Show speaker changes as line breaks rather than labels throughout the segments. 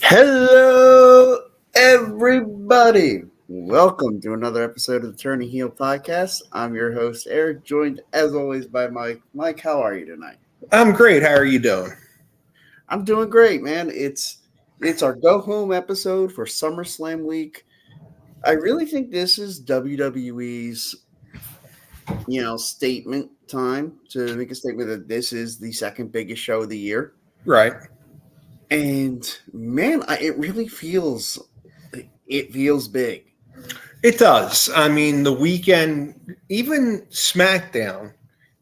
Hello, everybody. Welcome to another episode of the Turning Heel Podcast. I'm your host, Eric, joined as always by Mike. Mike, how are you tonight?
I'm great. How are you doing?
I'm doing great, man. It's our go home episode for SummerSlam week. I really think this is WWE's statement time to make a statement that this is the second biggest show of the year.
Right.
And man, it feels big.
It does. I mean, the weekend, even SmackDown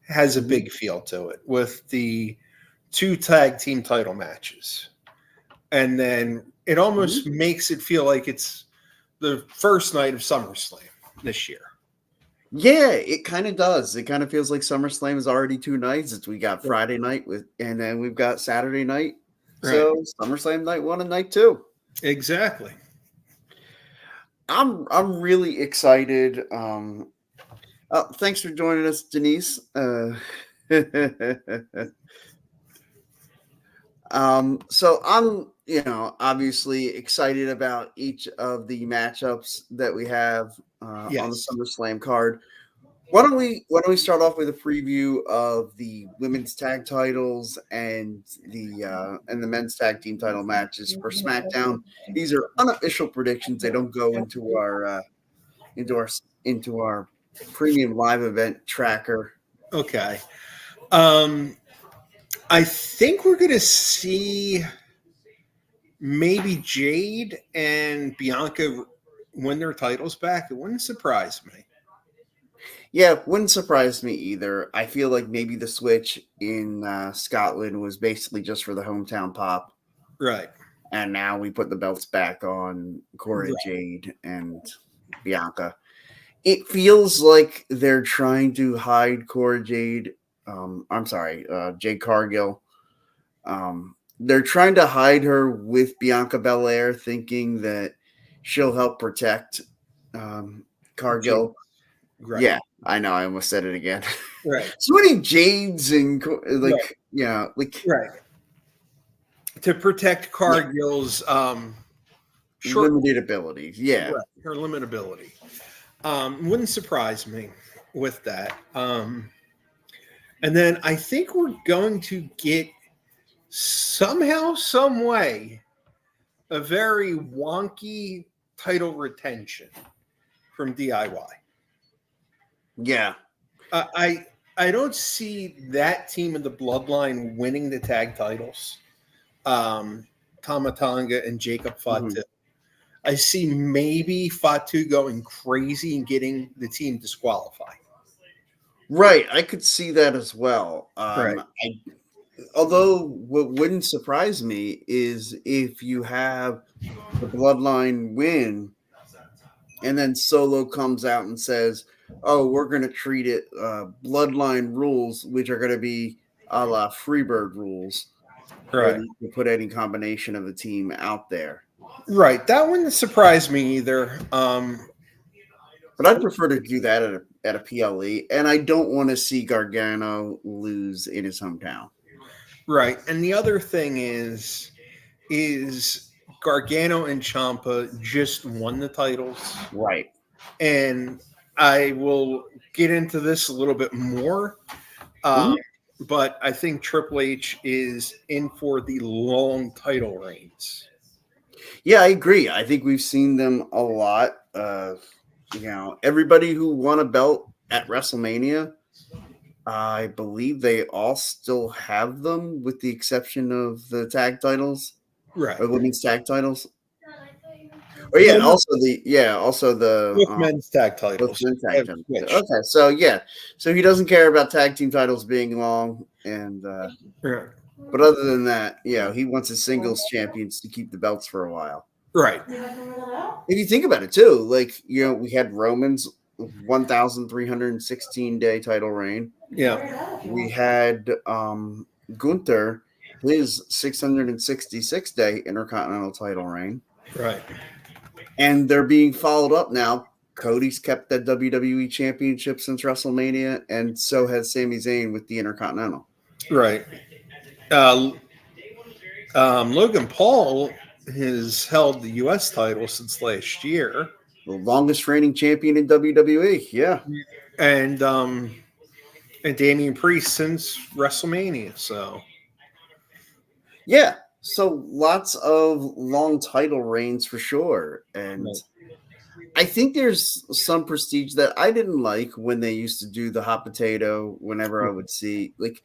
has a big feel to it with the two tag team title matches. And then it almost makes it feel like it's the first night of SummerSlam this year.
Yeah, it kind of does. It kind of feels like SummerSlam is already two nights. We got Friday night and then we've got Saturday night. So SummerSlam night 1 and night 2.
Exactly.
I'm really excited. Thanks for joining us, Denise. So I'm obviously excited about each of the matchups that we have on the SummerSlam card. Why don't we start off with a preview of the women's tag titles and the men's tag team title matches for SmackDown? These are unofficial predictions. They don't go into our premium live event tracker.
Okay. I think we're going to see maybe Jade and Bianca win their titles back. It wouldn't surprise me.
Yeah, wouldn't surprise me either. I feel like maybe the switch in Scotland was basically just for the hometown pop.
Right.
And now we put the belts back on Cora Jade and Bianca. It feels like they're trying to hide Cora Jade. Jade Cargill. They're trying to hide her with Bianca Belair, thinking that she'll help protect Cargill.
Jade. Right.
Yeah, I know. I almost said it again.
Right.
So many Jades and
right. To protect Cargill's
limited abilities. Yeah.
Right. Her limited ability. Wouldn't surprise me with that. And then I think we're going to get somehow, some way, a very wonky title retention from DIY.
Yeah.
I don't see that team in the Bloodline winning the tag titles. Tama Tonga and Jacob Fatu.
Mm-hmm.
I see maybe Fatu going crazy and getting the team disqualified.
Right. I could see that as well.
Right.
Although what wouldn't surprise me is if you have the Bloodline win and then Solo comes out and says, oh, we're going to treat it Bloodline rules, which are going to be a la Freebird rules.
Right.
You put any combination of the team out there.
Right. That wouldn't surprise me either.
But I'd prefer to do that at a PLE, and I don't want to see Gargano lose in his hometown.
Right. And the other thing is Gargano and Ciampa just won the titles.
Right.
And I will get into this a little bit more. But I think Triple H is in for the long title reigns.
Yeah, I agree. I think we've seen them a lot. Everybody who won a belt at WrestleMania, I believe they all still have them, with the exception of the tag titles,
right?
Or women's tag titles. Or also the
men's tag titles.
Okay, so he doesn't care about tag team titles being long, and but other than that, he wants his singles champions to keep the belts for a while.
Right.
If you think about it too, we had Roman's 1,316 day title reign.
Yeah.
We had Gunther, his 666 day Intercontinental title reign.
Right.
And they're being followed up now. Cody's kept that WWE Championship since WrestleMania, and so has Sami Zayn with the Intercontinental.
Right. Logan Paul has held the U.S. title since last year.
The longest reigning champion in WWE. Yeah.
And Damian Priest since WrestleMania. So
Yeah. So lots of long title reigns for sure. And I think there's some prestige that I didn't like when they used to do the hot potato whenever I would see, like,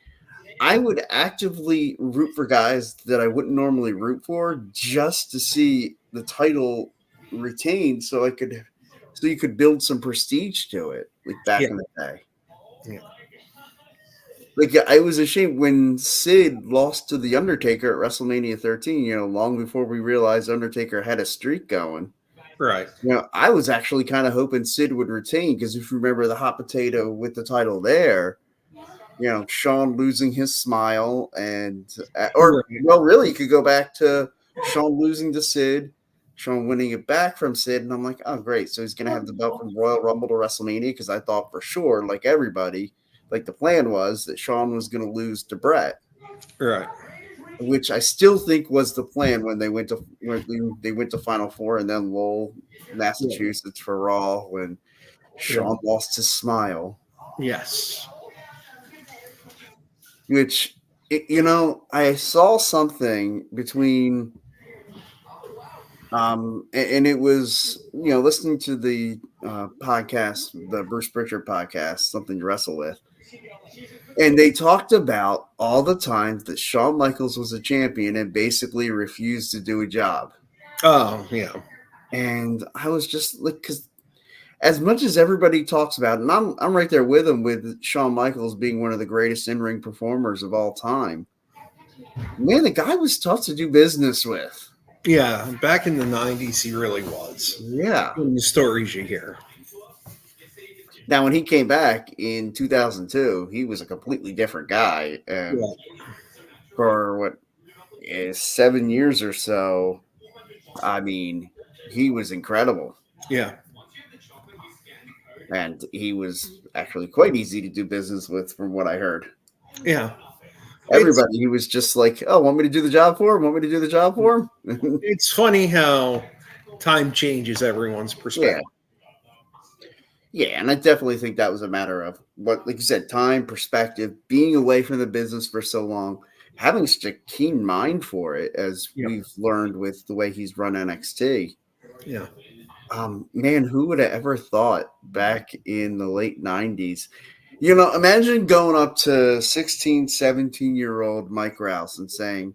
I would actively root for guys that I wouldn't normally root for just to see the title retained so you could build some prestige to it, like back in the day.
Yeah.
Like, I was ashamed when Sid lost to The Undertaker at WrestleMania 13, long before we realized Undertaker had a streak going.
Right.
I was actually kind of hoping Sid would retain because if you remember the hot potato with the title there, Shawn losing his smile really, you could go back to Shawn losing to Sid, Shawn winning it back from Sid, and I'm like, oh, great. So he's going to have the belt from Royal Rumble to WrestleMania because I thought for sure, like everybody, like the plan was that Shawn was going to lose to Brett.
Right.
Which I still think was the plan when they went to Final Four and then Lowell, Massachusetts for Raw when Shawn lost his smile.
Yes.
Which, I saw something between, and it was, listening to the podcast, the Bruce Pritchard podcast, Something to Wrestle With. And they talked about all the times that Shawn Michaels was a champion and basically refused to do a job.
Oh, yeah.
And I was just like, because as much as everybody talks about it, and I'm right there with him with Shawn Michaels being one of the greatest in-ring performers of all time. Man, the guy was tough to do business with.
Yeah, back in the 90s, he really was.
Yeah.
In the stories you hear.
Now, when he came back in 2002, he was a completely different guy. And for 7 years or so, I mean, he was incredible.
Yeah.
And he was actually quite easy to do business with, from what I heard.
Yeah.
Everybody, he was just like, oh, want me to do the job for him? Want me to do the job for him?
It's funny how time changes everyone's perspective.
Yeah, and I definitely think that was a matter of like you said, time, perspective, being away from the business for so long, having such a keen mind for it, as we've learned with the way he's run NXT.
Yeah.
Man, who would have ever thought back in the late 90s? Imagine going up to 16, 17-year-old Mike Rouse and saying,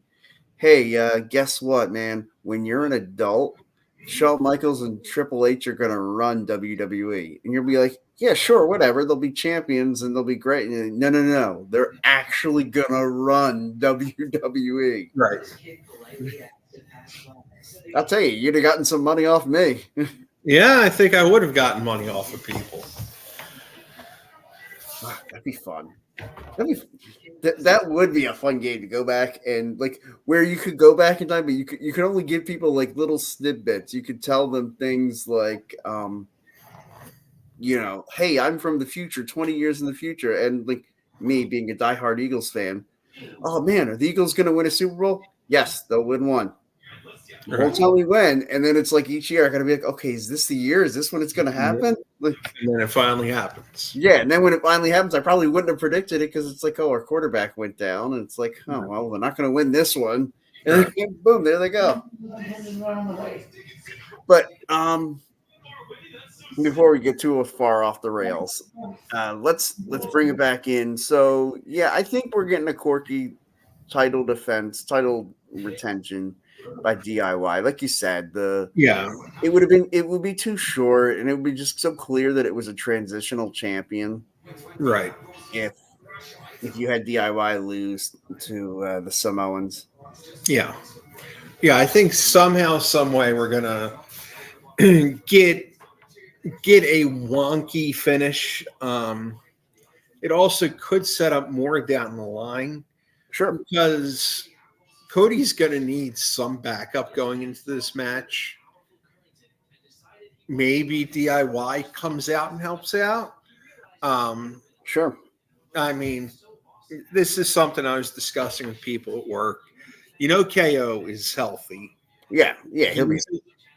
hey, guess what, man? When you're an adult, Shawn Michaels and Triple H are going to run WWE. And you'll be like, yeah, sure, whatever. They'll be champions and they'll be great. And no. They're actually going to run WWE.
Right.
I'll tell you, you'd have gotten some money off me.
Yeah, I think I would have gotten money off of people.
That'd be fun. That would be a fun game to go back and like where you could go back in time, but you could only give people like little snippets. You could tell them things like, hey, I'm from the future, 20 years in the future, and like me being a diehard Eagles fan. Oh man, are the Eagles going to win a Super Bowl? Yes, they'll win one. Won't tell me when, and then it's like each year I gotta be like, okay, is this the year? Is this when it's gonna happen? Like,
and then it finally happens.
Yeah, and then when it finally happens, I probably wouldn't have predicted it because it's like, oh, our quarterback went down, and it's like, oh well, they're not gonna win this one, and then boom, there they go. But before we get too far off the rails, let's bring it back in. So yeah, I think we're getting a quirky title retention by DIY. Like you said, it would be too short, and it would be just so clear that it was a transitional champion.
Right.
If you had DIY lose to the Samoans.
Yeah. Yeah, I think somehow, some way we're gonna get a wonky finish. It also could set up more down the line.
Sure.
Because Cody's going to need some backup going into this match. Maybe DIY comes out and helps out.
Sure.
I mean, this is something I was discussing with people at work. KO is healthy.
Yeah,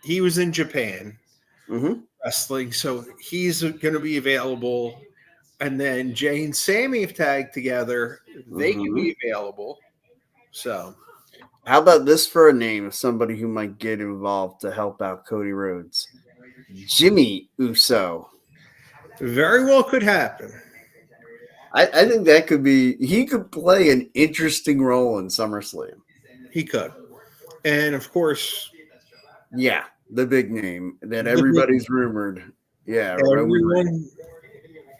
he was in Japan
Mm-hmm.
wrestling, so he's going to be available. And then Jay and Sammy have tagged together; they can
Mm-hmm.
be available. So,
How about this for a name of somebody who might get involved to help out Cody Rhodes? Jimmy Uso.
very well could happen.
I think that could be. He could play an interesting role in SummerSlam.
He could, and of course,
Yeah, the big name that
the big
everybody's rumored. Yeah, Roman Reigns.
everyone.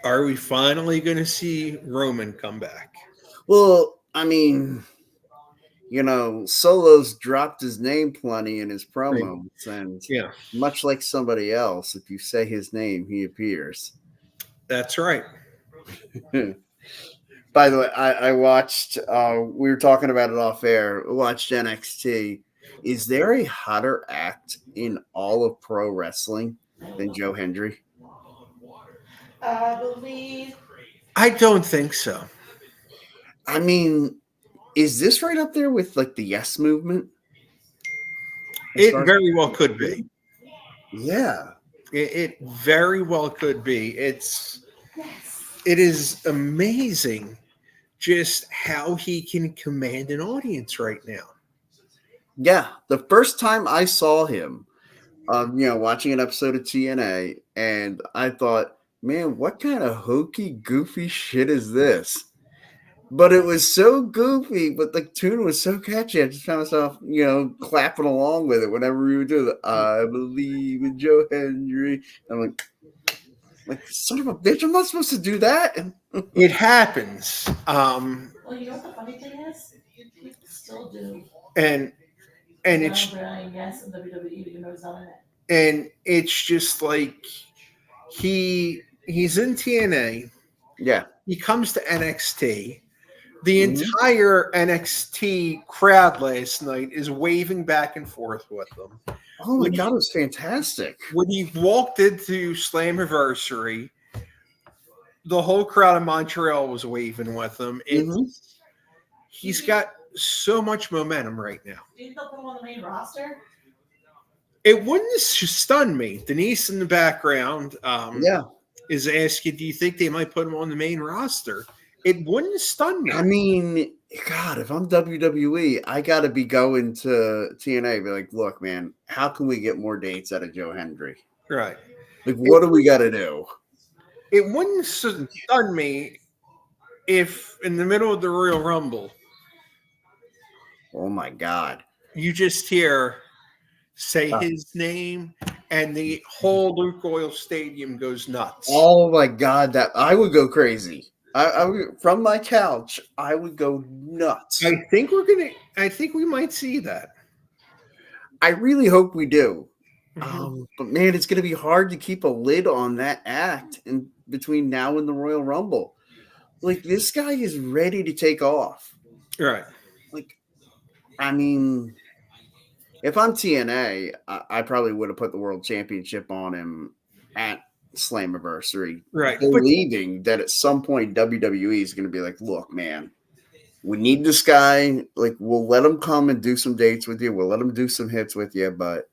Are we finally going to see Roman come back?
Well, I mean, Solo's dropped his name plenty in his promos, and
Yeah,
much like somebody else, if you say his name, he appears.
that's right.
By the way, I watched. We were talking about it off air. Watched NXT. Is there a hotter act in all of pro wrestling than Joe Hendry?
I believe.
I don't think so.
I mean, is this right up there with like the Yes Movement?
It very well could be.
Yeah.
It very well could be. It is amazing just how he can command an audience right now.
Yeah. The first time I saw him, watching an episode of TNA, and I thought, man, what kind of hokey, goofy shit is this? But it was so goofy, but the tune was so catchy. I just found myself, clapping along with it whenever we would do the I believe in Joe Hendry. I'm like, son of a bitch, I'm not supposed to do that.
It happens.
Well, you know what the funny thing is? People still do.
And it's
yes in WWE, even though he's not in it.
And it's just like he's in TNA.
Yeah.
He comes to NXT. The entire NXT crowd last night is waving back and forth with them.
Oh my God, it was fantastic.
When he walked into Slammiversary, the whole crowd of Montreal was waving with him. He's got so much momentum right now.
Do you think they'll put him on the main roster?
It wouldn't stun me. Denise in the background is asking, do you think they might put him on the main roster? It wouldn't stun me.
I mean, God, if I'm WWE, I got to be going to TNA. Be like, look, man, how can we get more dates out of Joe Hendry?
Right.
Like, what do we got to do?
It wouldn't stun me if in the middle of the Royal Rumble,
oh my God,
you just hear say his name and the whole Luke Oil Stadium goes nuts.
Oh my God, that I would go crazy. I would, from my couch, I would go nuts.
I think we might see that.
I really hope we do. But man, it's going to be hard to keep a lid on that act in between now and the Royal Rumble. Like, this guy is ready to take off.
Right.
Like, I mean, if I'm TNA, I probably would have put the World Championship on him at Slammiversary.
Right.
Believing that at some point WWE is going to be like, look, man, we need this guy. Like, we'll let him come and do some dates with you. We'll let him do some hits with you, but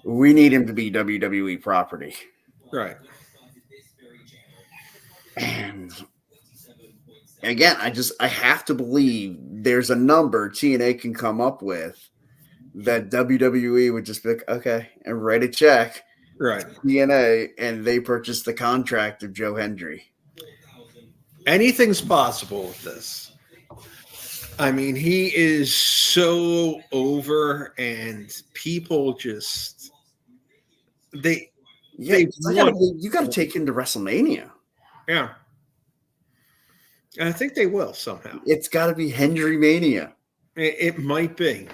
we need him to be WWE property.
Right.
And again, I have to believe there's a number TNA can come up with that WWE would just be like, okay, and write a check.
Right.
TNA, and they purchased the contract of Joe Hendry.
Anything's possible with this. I mean, he is so over, and people just you
got to take him to WrestleMania.
Yeah, and I think they will somehow.
It's got to be Hendry Mania.
It might be.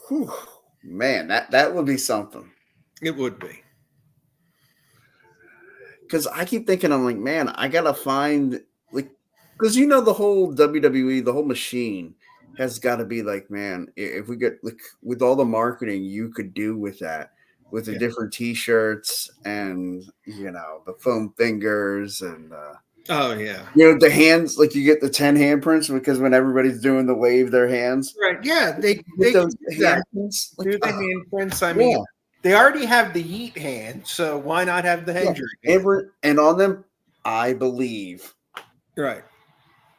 Whew. Man, that would be something.
It would be.
Because I keep thinking, I'm like, man, I gotta find because the whole WWE, the whole machine has got to be like, man, if we get with all the marketing you could do with that, with the different T-shirts and the foam fingers and
Oh yeah.
The hands, like you get the 10 handprints because when everybody's doing the wave their hands.
Right. Yeah. They
With
can
those
do that.
handprints.
Do the handprints. I mean, they already have the Yeet hand, so why not have the Hendry hand?
And on them, I believe.
Right.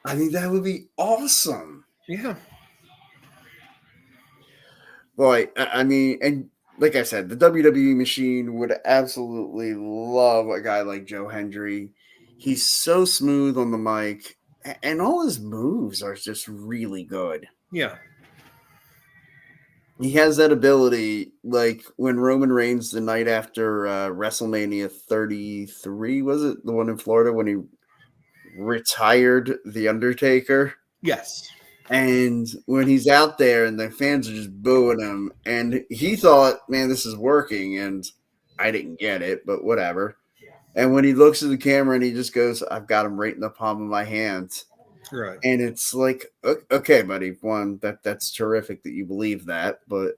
I mean, that would be awesome.
Yeah.
Boy, I mean, and like I said, the WWE machine would absolutely love a guy like Joe Hendry. He's so smooth on the mic, and all his moves are just really good.
Yeah.
He has that ability, like when Roman Reigns the night after WrestleMania 33, was it? The one in Florida when he retired The Undertaker?
Yes.
And when he's out there and the fans are just booing him, and he thought, man, this is working, and I didn't get it, but whatever. And when he looks at the camera and he just goes, I've got him right in the palm of my hands.
Right.
And it's like, okay, buddy, one, that's terrific that you believe that, but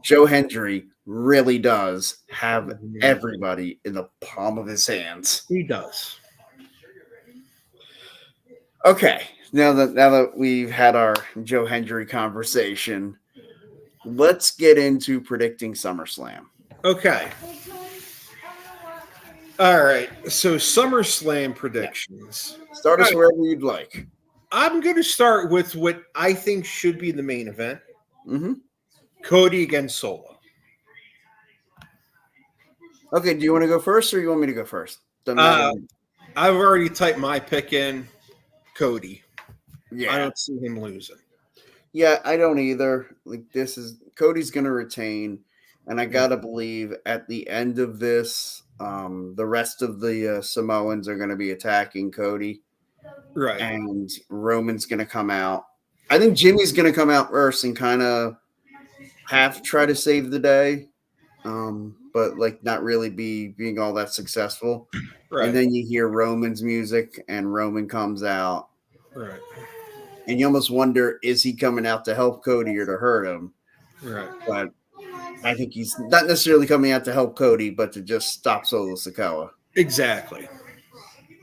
Joe Hendry really does have everybody in the palm of his hands.
He does.
Okay, now that we've had our Joe Hendry conversation, let's get into predicting SummerSlam.
Okay. All right. So SummerSlam predictions.
Start us wherever you'd like.
I'm going to start with what I think should be the main event.
Mm-hmm.
Cody against Solo.
Okay, do you want to go first or you want me to go first?
I've already typed my pick in. Cody.
Yeah.
I don't see him losing.
Yeah, I don't either. Like Cody's going to retain, and I got to believe at the end of this, the rest of the Samoans are going to be attacking Cody.
Right.
And Roman's going to come out. I think Jimmy's going to come out first and kind of try to save the day, but like not really being all that successful. Right. And then you hear Roman's music, and Roman comes out.
Right.
And you almost wonder, is he coming out to help Cody or to hurt him?
Right.
But I think he's not necessarily coming out to help Cody, but to just stop Solo Sikoa.
Exactly.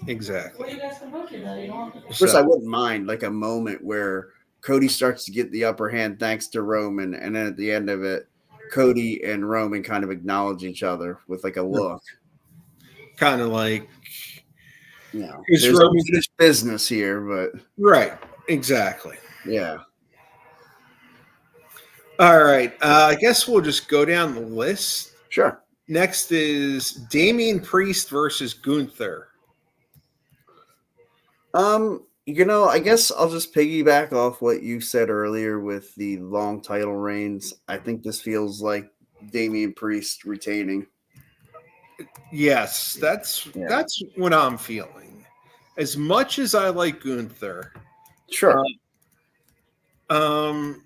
What are you guys provoking though?
First, I wouldn't mind like a moment where Cody starts to get the upper hand thanks to Roman, and then at the end of it, Cody and Roman kind of acknowledge each other with like a look.
Kind of like,
there's unfinished business here, but
right, exactly.
Yeah.
All right, I guess we'll just go down the list.
Sure.
Next is Damian Priest versus Gunther.
I guess I'll just piggyback off what you said earlier with the long title reigns. I think this feels like Damian Priest retaining.
Yes, that's what I'm feeling. As much as I like Gunther,
sure.
From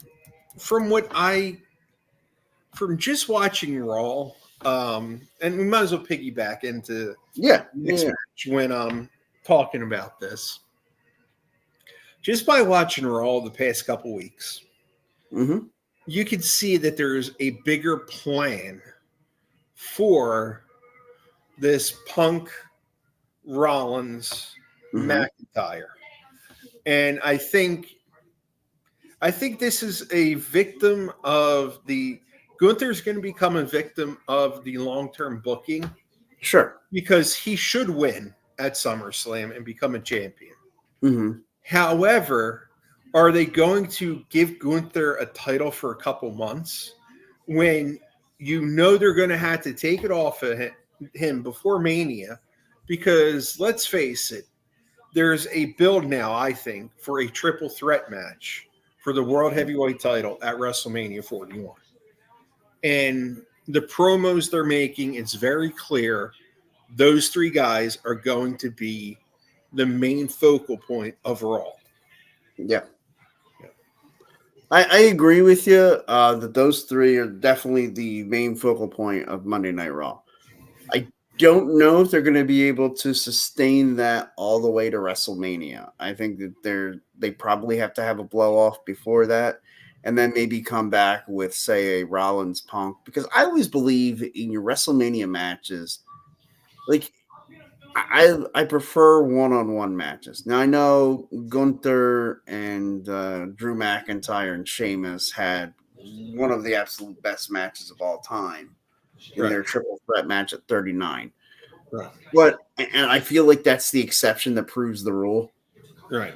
just watching Raw, and we might as well piggyback into next match when I'm talking about this. Just by watching Raw the past couple weeks, you can see that there's a bigger plan for this Punk Rollins McIntyre. And I think this is a victim of Gunther's going to become a victim of the long-term booking.
Sure.
Because he should win at SummerSlam and become a champion.
Mm-hmm.
However, are they going to give Gunther a title for a couple months when they're going to have to take it off of him before Mania? Because let's face it, there's a build now, I think, for a triple threat match for the World Heavyweight title at WrestleMania 41. And the promos they're making, it's very clear those three guys are going to be the main focal point of Raw.
Yeah. I agree with you that those three are definitely the main focal point of Monday Night Raw. I don't know if they're going to be able to sustain that all the way to WrestleMania. I think that they probably have to have a blow off before that, and then maybe come back with, say, a Rollins Punk. Because I always believe in your WrestleMania matches, like I prefer one-on-one matches. Now I know Gunther and Drew McIntyre and Sheamus had one of the absolute best matches of all time in their triple threat match at 39.
Right.
But and I feel like that's the exception that proves the rule.
Right.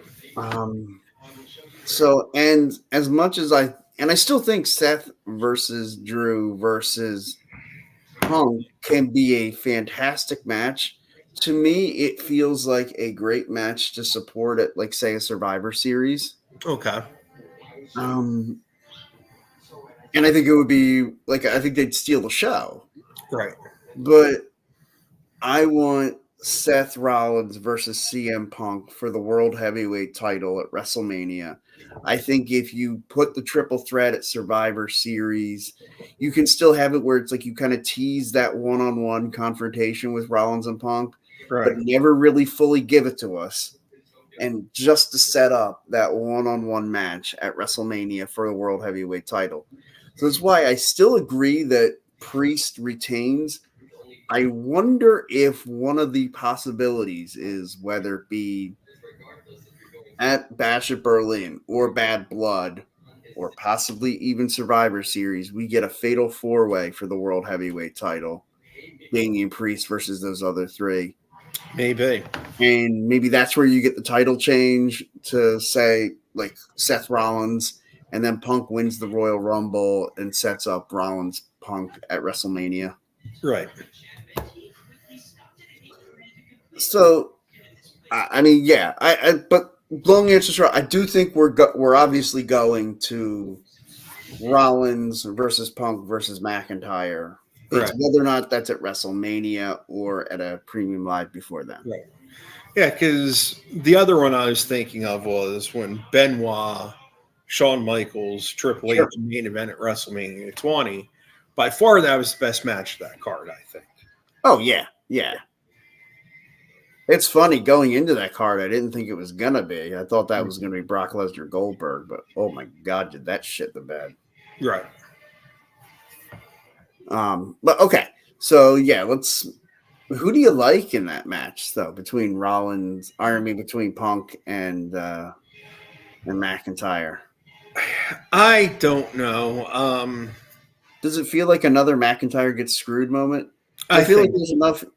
So and as much as I still think Seth versus Drew versus Punk can be a fantastic match. To me, it feels like a great match to support at, like, say, a Survivor Series.
Okay.
And I think it would be like, I think they'd steal the show.
Right.
But I want Seth Rollins versus CM Punk for the World Heavyweight title at WrestleMania. I think if you put the triple threat at Survivor Series, you can still have it where it's like you kind of tease that one-on-one confrontation with Rollins and Punk, but never really fully give it to us. And just to set up that one-on-one match at WrestleMania for the World Heavyweight title. So that's why I still agree that Priest retains. I wonder if one of the possibilities is whether it be at Bash at Berlin or Bad Blood or possibly even Survivor Series, we get a fatal four-way for the World Heavyweight title. Damian Priest versus those other three.
Maybe.
And maybe that's where you get the title change to, say, like Seth Rollins, and then Punk wins the Royal Rumble and sets up Rollins Punk at WrestleMania.
Right.
So, I mean, yeah, but long answer short, I do think we're obviously going to Rollins versus Punk versus McIntyre. It's whether or not that's at WrestleMania or at a premium live before then.
Right. Yeah, because the other one I was thinking of was when Benoit, Shawn Michaels, Triple H main event at WrestleMania 20. By far, that was the best match of that card, I think.
Oh, yeah. It's funny, going into that card, I didn't think it was going to be. I thought that was going to be Brock Lesnar Goldberg, but oh my God, did that shit the bed.
Right.
But okay. So yeah, who do you like in that match though, between between Punk and McIntyre?
I don't know.
Does it feel like another McIntyre gets screwed moment? I feel like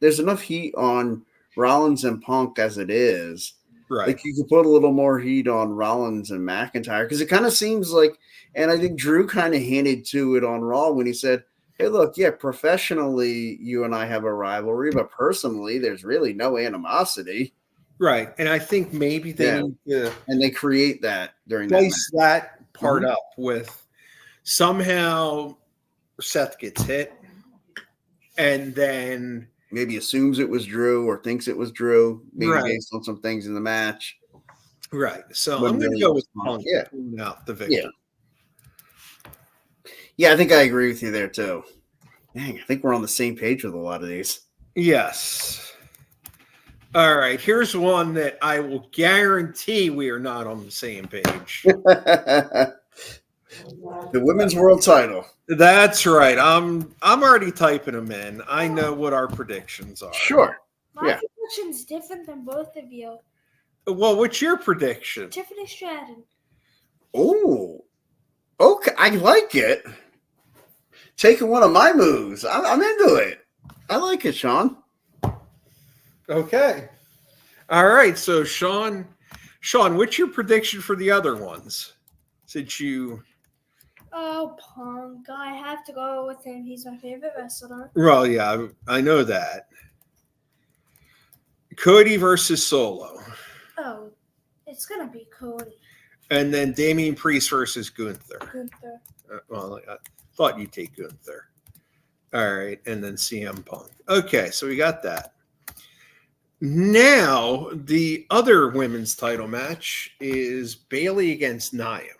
there's enough heat on Rollins and Punk as it is.
Right.
Like you could put a little more heat on Rollins and McIntyre because it kind of seems like, and I think Drew kind of hinted to it on Raw when he said, hey, look, yeah, professionally, you and I have a rivalry, but personally, there's really no animosity.
Right. And I think maybe they need to...
And they create that during
that part up with somehow Seth gets hit and then...
maybe assumes it was Drew or thinks it was Drew, maybe based on some things in the match.
Right. So I'm going to go with Punk out the victory.
Yeah, I think I agree with you there too. Dang, I think we're on the same page with a lot of these.
Yes. All right. Here's one that I will guarantee we are not on the same page.
The women's world title.
That's right. I'm already typing them in. I know what our predictions are.
Sure.
My prediction's different than both of you.
Well, what's your prediction?
Tiffany Stratton.
Oh, okay. I like it. Taking one of my moves. I'm into it. I like it, Sean.
Okay. All right. So, Sean, what's your prediction for the other ones? Since you...
Oh, Punk. I have to go with him. He's my favorite wrestler.
Well, yeah, I know that. Cody versus Solo.
Oh, it's going to be Cody.
And then Damian Priest versus Gunther. Well, I thought you'd take Gunther. All right. And then CM Punk. Okay. So we got that. Now, the other women's title match is Bayley against Nia.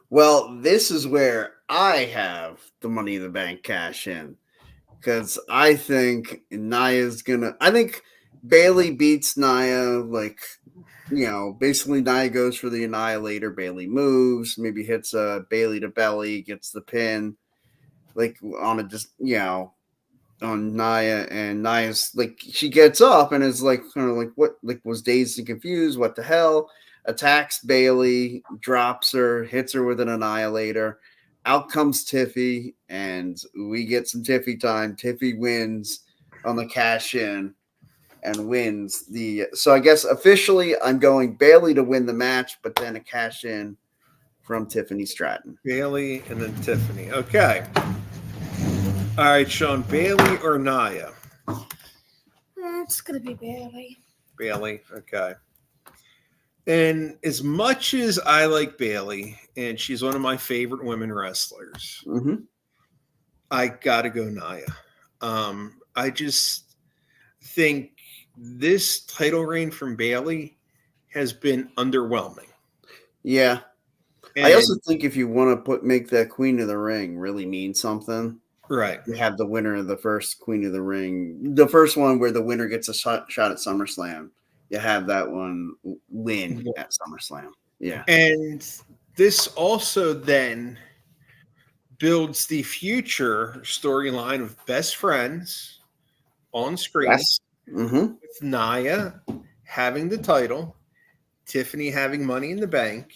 Well, this is where I have the Money in the Bank cash in. Because I think I think Bayley beats Nia, basically Nia goes for the Annihilator. Bayley moves, maybe hits a Bayley to belly, gets the pin, on a on Nia, and Nia's like, she gets up and is like, kind of like, what, like, was dazed and confused. What the hell? Attacks Bailey, drops her, hits her with an annihilator. Out comes Tiffy, and we get some Tiffy time. Tiffy wins on the cash in and wins the. So I guess officially I'm going Bailey to win the match, but then a cash in from Tiffany Stratton.
Bailey and then Tiffany. Okay. All right, Sean, Bailey or Nia?
It's gonna be Bailey.
Bailey. Okay. And as much as I like Bailey, and she's one of my favorite women wrestlers,
Mm-hmm.
I gotta go Nia. I just think this title reign from Bailey has been underwhelming.
Yeah.
And,
I also think if you want to make that Queen of the Ring really mean something,
right.
you have the winner of the first Queen of the Ring, the first one where the winner gets a shot at SummerSlam. You have that one win at SummerSlam. Yeah.
And this also then builds the future storyline of best friends on screen.
Yes. Mm-hmm.
With Nia having the title, Tiffany having Money in the Bank.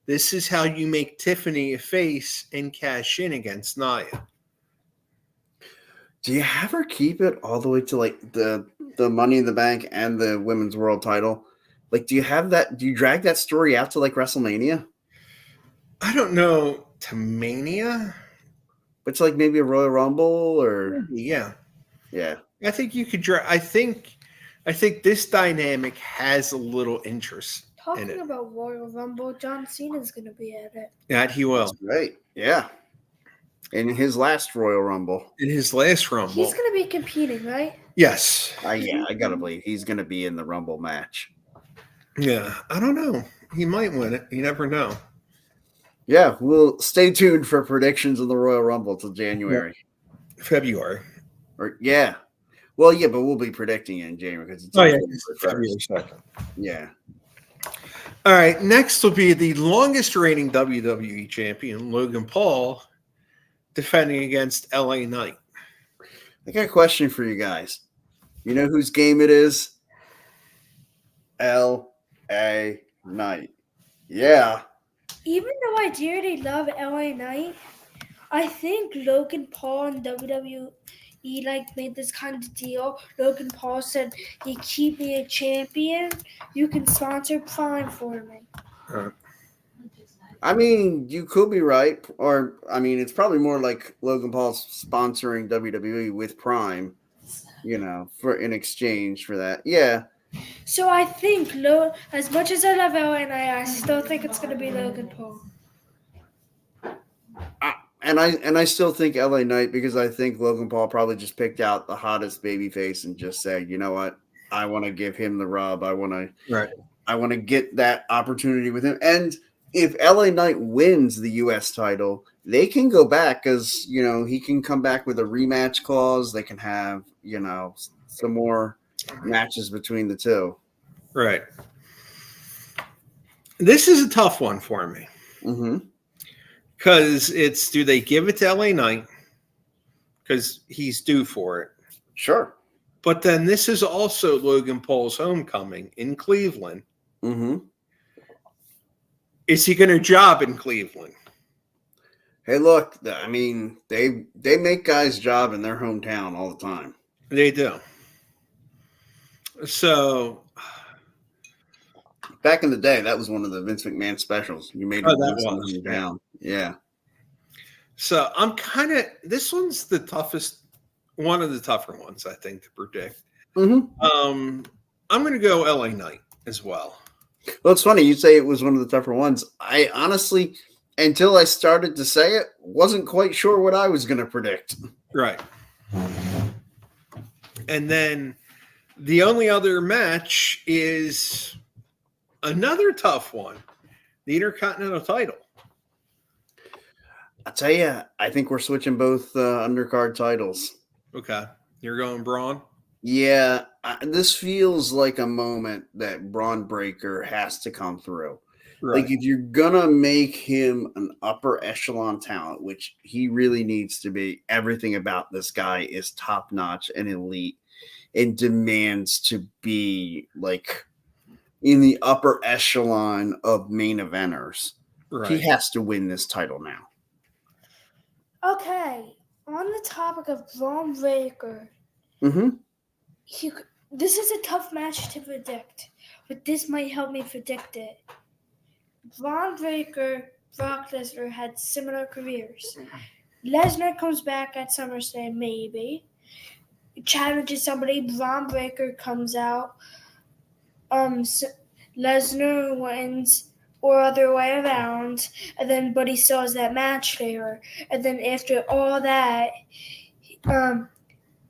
This is how you make Tiffany a face and cash in against Nia.
Do you have her keep it all the way to like the Money in the Bank and the Women's World Title? Like, do you have that? Do you drag that story out to like WrestleMania?
I don't know, to Mania?
It's like maybe a Royal Rumble or
Yeah.
yeah.
I think you could drag. I think this dynamic has a little interest in
Talking
it.
about Royal Rumble, John Cena's gonna be at it.
That he will.
That's right. Yeah. In his last Royal Rumble.
In his last Rumble.
He's gonna be competing, right?
Yes.
Yeah, I gotta believe he's gonna be in the Rumble match.
Yeah. I don't know. He might win it. You never know.
Yeah, we'll stay tuned for predictions of the Royal Rumble till January.
February.
Or yeah. Well, yeah, but we'll be predicting it in January because it's
February 2nd.
Yeah.
All right. Next will be the longest reigning WWE champion, Logan Paul, defending against LA Knight.
I got a question for you guys. You know whose game it is? LA Knight. Yeah.
Even though I dearly love LA Knight, I think Logan Paul and WWE like made this kind of deal. Logan Paul said, "You keep me a champion, you can sponsor Prime for me."
I mean, you could be right. Or, I mean, it's probably more like Logan Paul's sponsoring WWE with Prime, for in exchange for that. Yeah.
So I think, as much as I love LA Knight, I still think it's going to be Logan Paul.
And I still think LA Knight, because I think Logan Paul probably just picked out the hottest babyface and just said, you know what, I want to give him the rub. I want to get that opportunity with him. And if LA Knight wins the U.S. title, they can go back because he can come back with a rematch clause. They can have some more matches between the two.
Right. This is a tough one for me.
Mm-hmm.
Because it's, do they give it to LA Knight? Because he's due for it.
Sure.
But then this is also Logan Paul's homecoming in Cleveland.
Mm-hmm.
Is he going to job in Cleveland?
Hey, look, I mean, they make guys job in their hometown all the time.
They do. So
back in the day, that was one of the Vince McMahon specials. You made it down. Yeah. So
I'm this one's the toughest, one of the tougher ones, I think, to predict.
Mm-hmm.
I'm going to go LA Knight as well.
Well, it's funny. You say it was one of the tougher ones. I honestly, until I started to say it, wasn't quite sure what I was going to predict.
Right. And then the only other match is another tough one, the Intercontinental title.
I'll tell you, I think we're switching both undercard titles.
Okay. You're going Braun?
Yeah. This feels like a moment that Braun Breaker has to come through. Like, if you're gonna make him an upper echelon talent, which he really needs to be, everything about this guy is top notch and elite and demands to be like in the upper echelon of main eventers.
Right.
He has to win this title now.
Okay, on the topic of Braun Breaker, this is a tough match to predict, but this might help me predict it. Braun Breaker, Brock Lesnar had similar careers. Lesnar comes back at SummerSlam, maybe. Challenges somebody, Braun Breaker comes out. Lesnar wins, or other way around, and then but he still has that match there. And then after all that,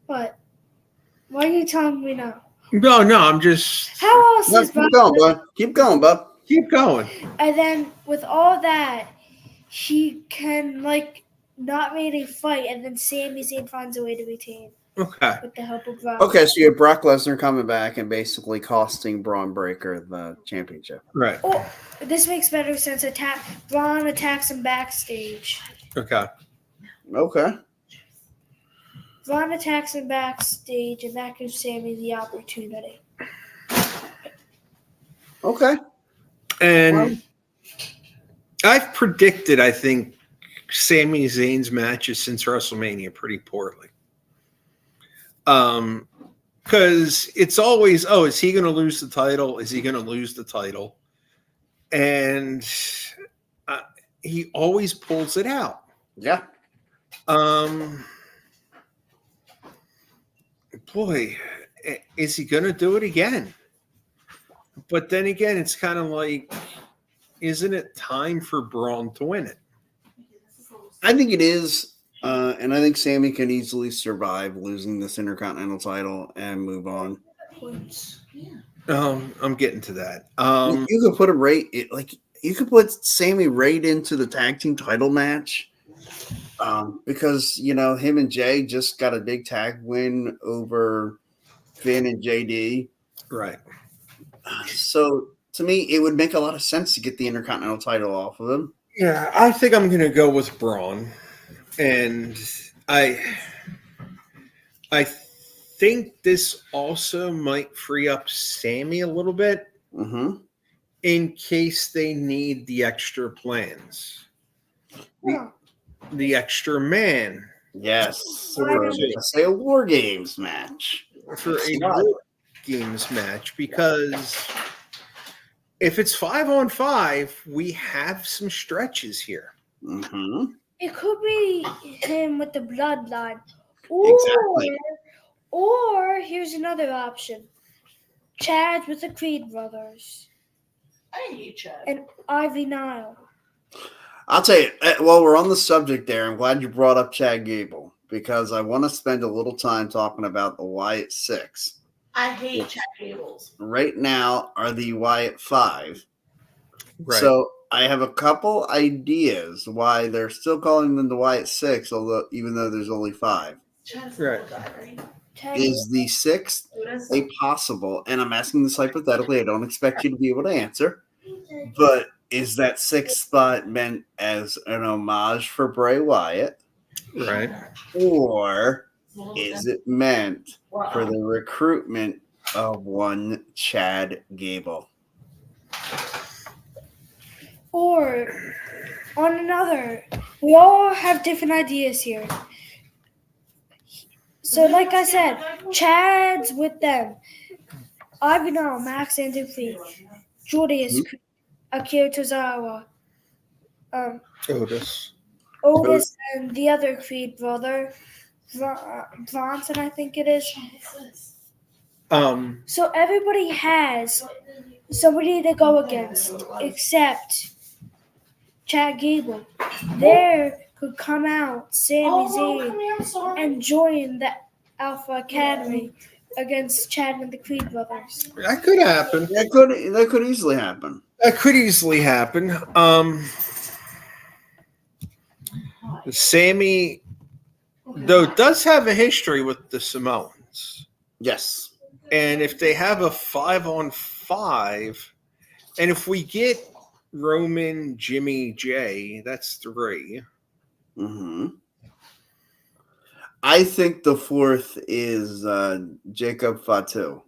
what? Why are you telling me no?
No, I'm just.
How else is
Keep going, bud. Keep going, bud.
Keep going.
And then with all that, he can not really fight, and then Sami Zayn finds a way to retain.
Okay.
With the help of Brock.
Okay, so you have Brock Lesnar coming back and basically costing Braun Breaker the championship.
Right.
Oh, this makes better sense. Braun attacks him backstage.
Okay.
Braun attacks him backstage, and that gives Sami the opportunity.
Okay.
And I've predicted, I think, Sami Zayn's matches since WrestleMania pretty poorly. Because it's always, is he going to lose the title? Is he going to lose the title? And he always pulls it out.
Yeah.
Boy, is he going to do it again? But then again, it's kind of like, isn't it time for Braun to win it?
I think it is. And I think Sami can easily survive losing this Intercontinental title and move on.
I'm getting to that.
You could put you could put Sami right into the tag team title match. Because him and Jay just got a big tag win over Finn and JD.
Right.
So to me, it would make a lot of sense to get the Intercontinental title off of him.
Yeah, I think I'm going to go with Braun. And I think this also might free up Sami a little bit in case they need the extra plans. The extra man.
Yes. For a War Games match.
For a War Games match. Because if it's 5-on-5, we have some stretches here.
It could be him with the bloodline. Or here's another option. Chad with the Creed brothers.
I hate Chad.
And Ivy Nile.
I'll tell you, while we're on the subject there, I'm glad you brought up Chad Gable because I want to spend a little time talking about the Wyatt 6.
I hate Chad Gables.
Right now are the Wyatt 5.
Right.
So I have a couple ideas why they're still calling them the Wyatt 6, even though there's only 5.
Chad's
right.
Guy, right?
Is the 6th a possible, and I'm asking this hypothetically, I don't expect you to be able to answer, but is that 6th spot meant as an homage for Bray Wyatt?
Right.
Or is it meant for the recruitment of one Chad Gable?
Or on another, we all have different ideas here. So, like I said, Chad's with them. Ivanov, Max and Dupree, Julius, Akira Tozawa,
Otis,
and the other Creed brother, Bronson, I think it is. So everybody has somebody to go against, except Chad Gable. There could come out Sami Zayn and join the Alpha Academy against Chad and the Creed brothers.
That could happen.
That could easily happen.
That could easily happen. Sami, though, does have a history with the Samoans.
Yes.
And if they have a 5-on-5, and if we get Roman, Jimmy, Jay. That's 3.
Mm-hmm. I think the 4th is Jacob Fatu.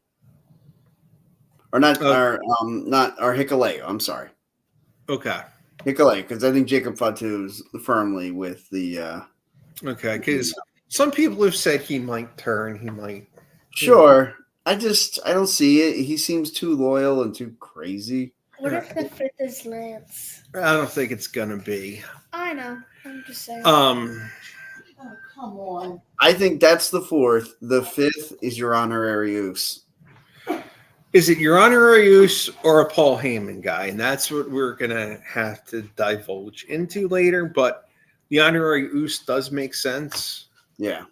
Or not, not Hikuleo. I'm sorry.
Okay.
Hikuleo, because I think Jacob Fatu is firmly with the.
Okay, because some people have said he might turn. He might.
Sure. I don't see it. He seems too loyal and too crazy.
What if the 5th is Lance?
I don't think it's gonna be.
I know. I'm just saying.
Oh, come on.
I think that's the 4th. The 5th is your honorary use.
Is it your honorary use or a Paul Heyman guy? And that's what we're gonna have to divulge into later. But the honorary use does make sense.
Yeah.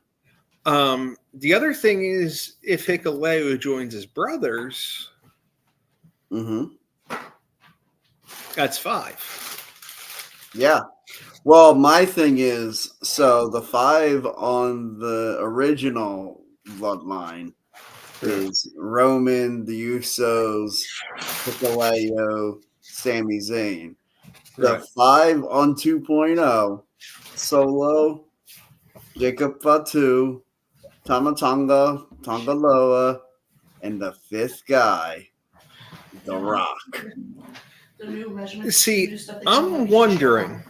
The other thing is if Hikuleo joins his brothers, that's 5.
Yeah. Well, my thing is, so the 5 on the original bloodline is Roman, the Usos, Hikuleo, Sami Zayn. The 5 on 2.0, Solo, Jacob Fatu, Tama Tonga, Tonga Loa, and the 5th guy, The Rock.
The new measurement.
See, I'm wondering.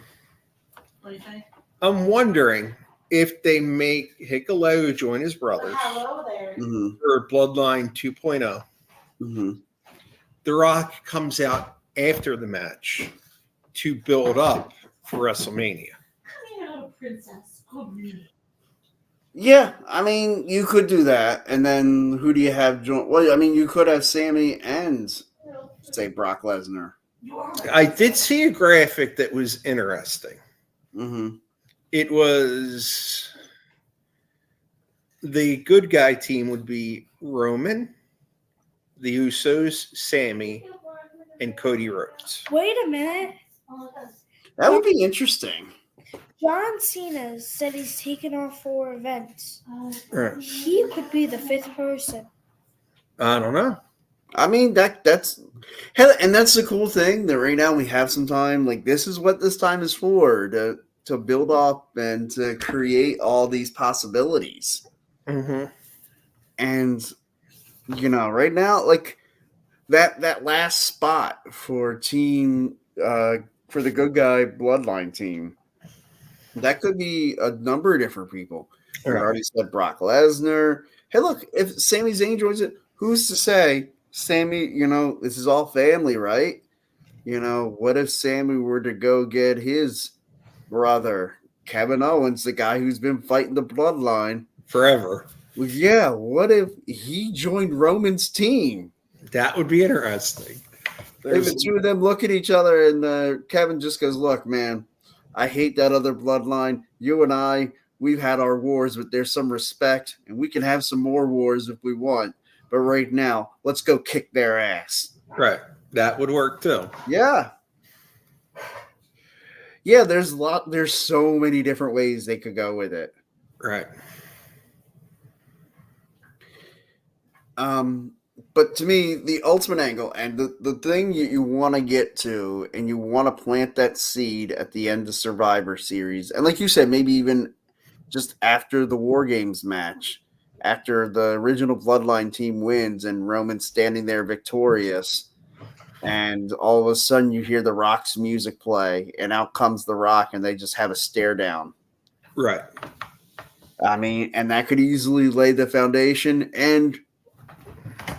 What do you think?
I'm wondering if they make Hikuleo join his brothers
Hello there.
for Bloodline 2.0. The Rock comes out after the match to build up for WrestleMania.
Yeah, princess. Good me.
Yeah, I mean, you could do that. And then who do you have join? Well, I mean, you could have Sammy and, say, Brock Lesnar.
I did see a graphic that was interesting. It was the good guy team would be Roman, the Usos, Sammy, and Cody Rhodes.
Wait a minute.
That would be interesting.
John Cena said he's taken off 4 events.
Right.
He could be the 5th person.
I don't know.
I mean, that's and that's the cool thing that right now we have some time. Like, this is what this time is for, to build up and to create all these possibilities. And right now, like that last spot for team for the good guy bloodline team, that could be a number of different people. We already said Brock Lesnar. Hey, look, if Sami Zayn joins it, who's to say Sammy, this is all family, right? What if Sammy were to go get his brother, Kevin Owens, the guy who's been fighting the bloodline
forever?
Well, yeah, what if he joined Roman's team?
That would be interesting.
If the two of them look at each other and Kevin just goes, look, man, I hate that other bloodline. You and I, we've had our wars, but there's some respect, and we can have some more wars if we want. But right now, let's go kick their ass.
Right. That would work too.
Yeah. Yeah, there's so many different ways they could go with it.
Right.
But to me, the ultimate angle and the thing you want to get to, and you want to plant that seed at the end of Survivor Series, and like you said, maybe even just after the War Games match, after the original Bloodline team wins and Roman's standing there victorious, and all of a sudden you hear the Rock's music play, and out comes the Rock, and they just have a stare down.
Right.
I mean, and that could easily lay the foundation. And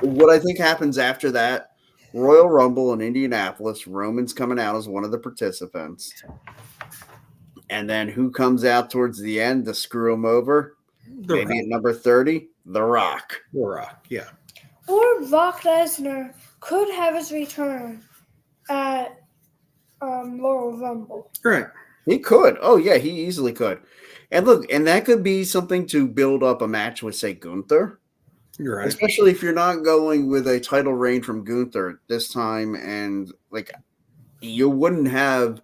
what I think happens after that, Royal Rumble in Indianapolis, Roman's coming out as one of the participants. And then who comes out towards the end to screw him over? Maybe at number 30, The Rock.
The Rock, yeah.
Or Brock Lesnar could have his return at Royal Rumble.
Right.
He could. Oh, yeah, he easily could. And look, and that could be something to build up a match with, say, Gunther.
You're right.
Especially if you're not going with a title reign from Gunther this time. And, like, you wouldn't have...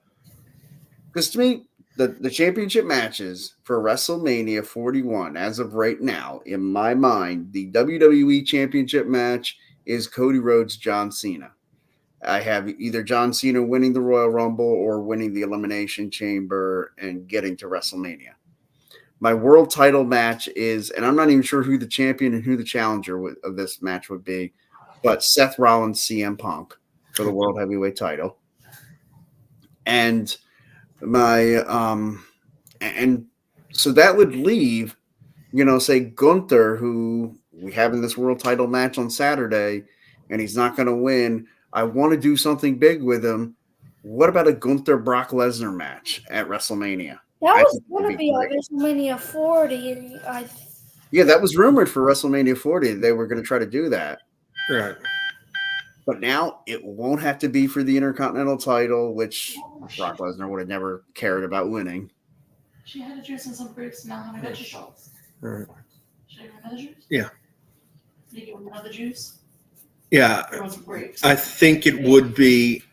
Because to me, the championship matches for WrestleMania 41, as of right now, in my mind, the WWE Championship match is Cody Rhodes, John Cena. I have either John Cena winning the Royal Rumble or winning the Elimination Chamber and getting to WrestleMania. My world title match is, and I'm not even sure who the champion and who the challenger of this match would be, but Seth Rollins, CM Punk for the World Heavyweight title. And so that would leave, say Gunther, who we have in this world title match on Saturday, and he's not going to win. I want to do something big with him. What about a Gunther Brock Lesnar match at WrestleMania?
That was going to be at WrestleMania 40.
Yeah, that was rumored for WrestleMania 40. They were going to try to do that.
Right.
But now it won't have to be for the Intercontinental title, which Brock Lesnar would have never cared about winning.
She had a juice and some grapes, now having vegetables.
Right.
Should I give her another juice?
Yeah.
Did you give her another juice?
Yeah.
Or some grapes?
I think it would be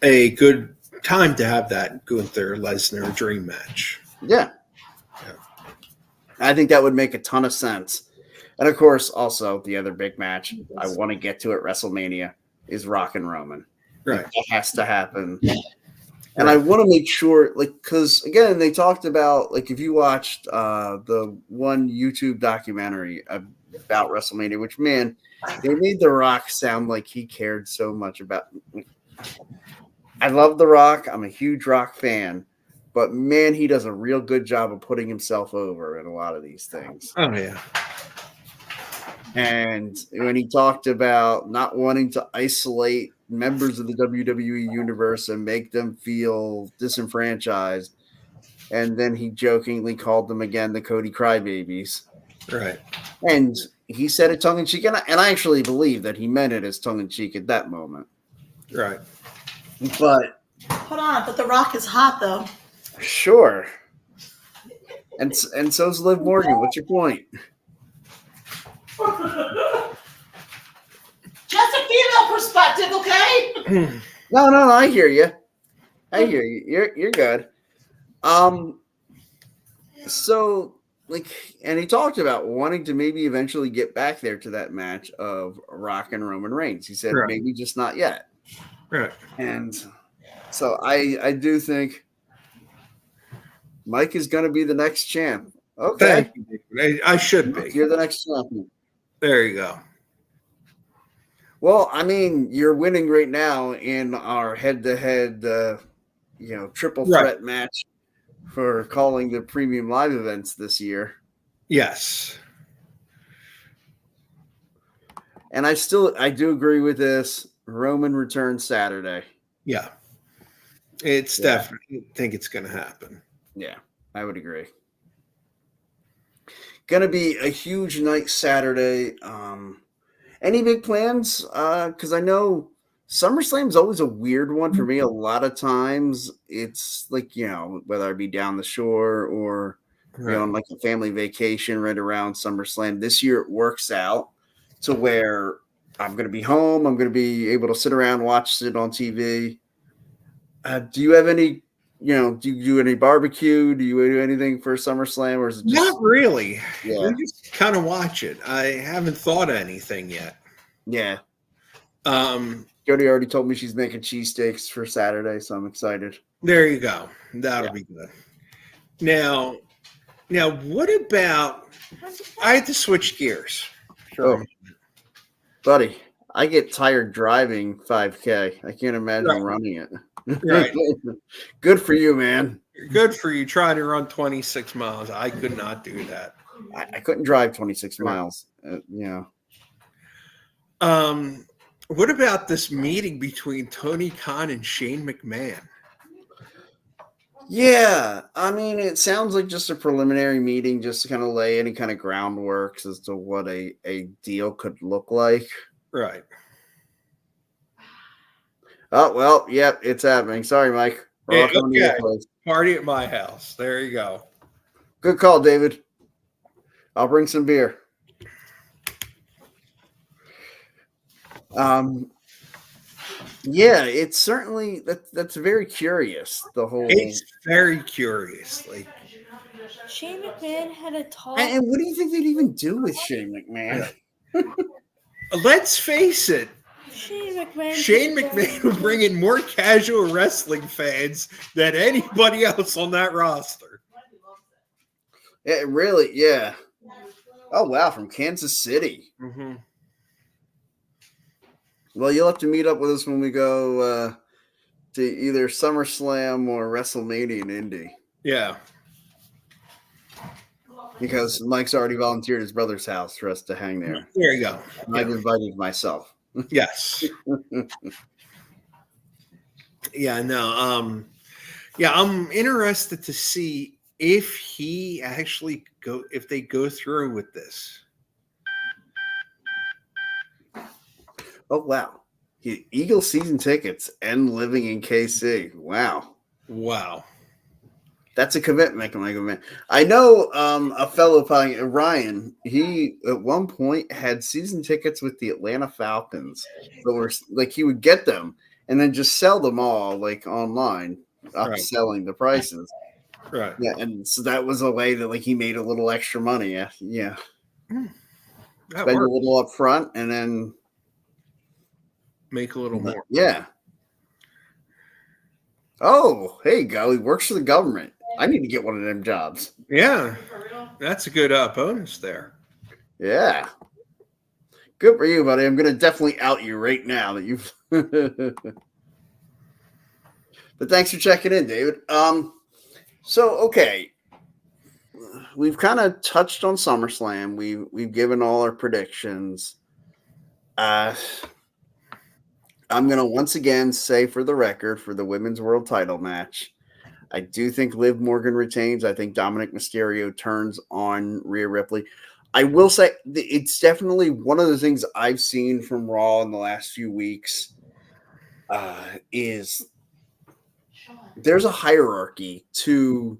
a good time to have that Gunther Lesnar dream match.
Yeah. I think that would make a ton of sense. And of course, also the other big match I want to get to at WrestleMania is Rock and Roman.
Right.
That has to happen. And I want to make sure, because again, they talked about, if you watched the one YouTube documentary about WrestleMania, which, man, they made The Rock sound like he cared so much about. I love The Rock. I'm a huge Rock fan. But, man, he does a real good job of putting himself over in a lot of these things.
Oh, yeah.
And when he talked about not wanting to isolate members of the WWE universe and make them feel disenfranchised, and then he jokingly called them again the Cody Crybabies.
Right.
And he said it tongue-in-cheek, and I actually believe that he meant it as tongue-in-cheek at that moment.
Right.
But
Hold on, but The Rock is hot, though.
sure. And so's Liv Morgan. What's your point?
Just a female perspective, okay?
No, I hear you. You're good. So, and he talked about wanting to maybe eventually get back there to that match of Rock and Roman Reigns. He said maybe just not yet.
Right.
And so I do think Mike is going to be the next champ. Okay.
Thank you. I should be.
You're the next champion.
There you go.
Well, I mean, you're winning right now in our head-to-head, triple threat match for calling the premium live events this year.
Yes.
And I do agree with this. Roman returns Saturday.
Yeah. It's definitely, I think it's going to happen.
Yeah, I would agree. Going to be a huge night Saturday. Any big plans? Because I know SummerSlam's always a weird one for me. A lot of times it's whether I be down the shore or on a family vacation right around SummerSlam. This year it works out to where I'm going to be home. I'm going to be able to sit around, watch it on TV. Do you have any? Do you do any barbecue? Do you do anything for SummerSlam, or is it just
not really?
Yeah,
we just kind of watch it. I haven't thought of anything yet.
Yeah. Jody already told me she's making cheesesteaks for Saturday, so I'm excited.
There you go. That'll be good. Now, what about? I had to switch gears.
Sure, buddy. I get tired driving 5K. I can't imagine running it.
Right.
Good for you, man.
Good for you trying to run 26 miles. I could not do that.
I couldn't drive 26 miles.
What about this meeting between Tony Khan and Shane McMahon?
Yeah, I mean, it sounds like just a preliminary meeting just to kind of lay any kind of groundwork as to what a deal could look like.
Right.
Oh, well, yep, it's happening. Sorry, Mike. We're all coming to your place.
Party at my house. There you go.
Good call, David. I'll bring some beer. Yeah, it's certainly that's very curious.
It's very curious.
Shane McMahon had a talk.
And what do you think they'd even do with Shane McMahon?
Let's face it. Shane McMahon will bring in more casual wrestling fans than anybody else on that roster.
It really, yeah. Oh, wow, from Kansas City.
Mm-hmm.
Well, you'll have to meet up with us when we go to either SummerSlam or WrestleMania in Indy.
Yeah.
Because Mike's already volunteered his brother's house for us to hang there.
There you go.
And I've invited myself.
Yes. Yeah, no. Yeah, I'm interested to see if if they go through with this.
Oh, wow. Eagle season tickets and living in KC. Wow.
Wow.
That's a commitment. I know a fellow Ryan, he at one point had season tickets with the Atlanta Falcons. That were like he would get them and then just sell them all like online, upselling the prices.
Right.
Yeah, and so that was a way that like he made a little extra money. Yeah. Spend a little up front and then
make a little more.
Yeah. Oh, hey, go. He works for the government. I need to get one of them jobs.
Yeah. That's a good bonus there.
Yeah. Good for you, buddy. I'm going to definitely out you right now that you've. But thanks for checking in, David. So, okay. We've kind of touched on SummerSlam. We've given all our predictions. I'm going to once again say for the record for the Women's World Title match, I do think Liv Morgan retains. I think Dominic Mysterio turns on Rhea Ripley. I will say it's definitely one of the things I've seen from Raw in the last few weeks is there's a hierarchy to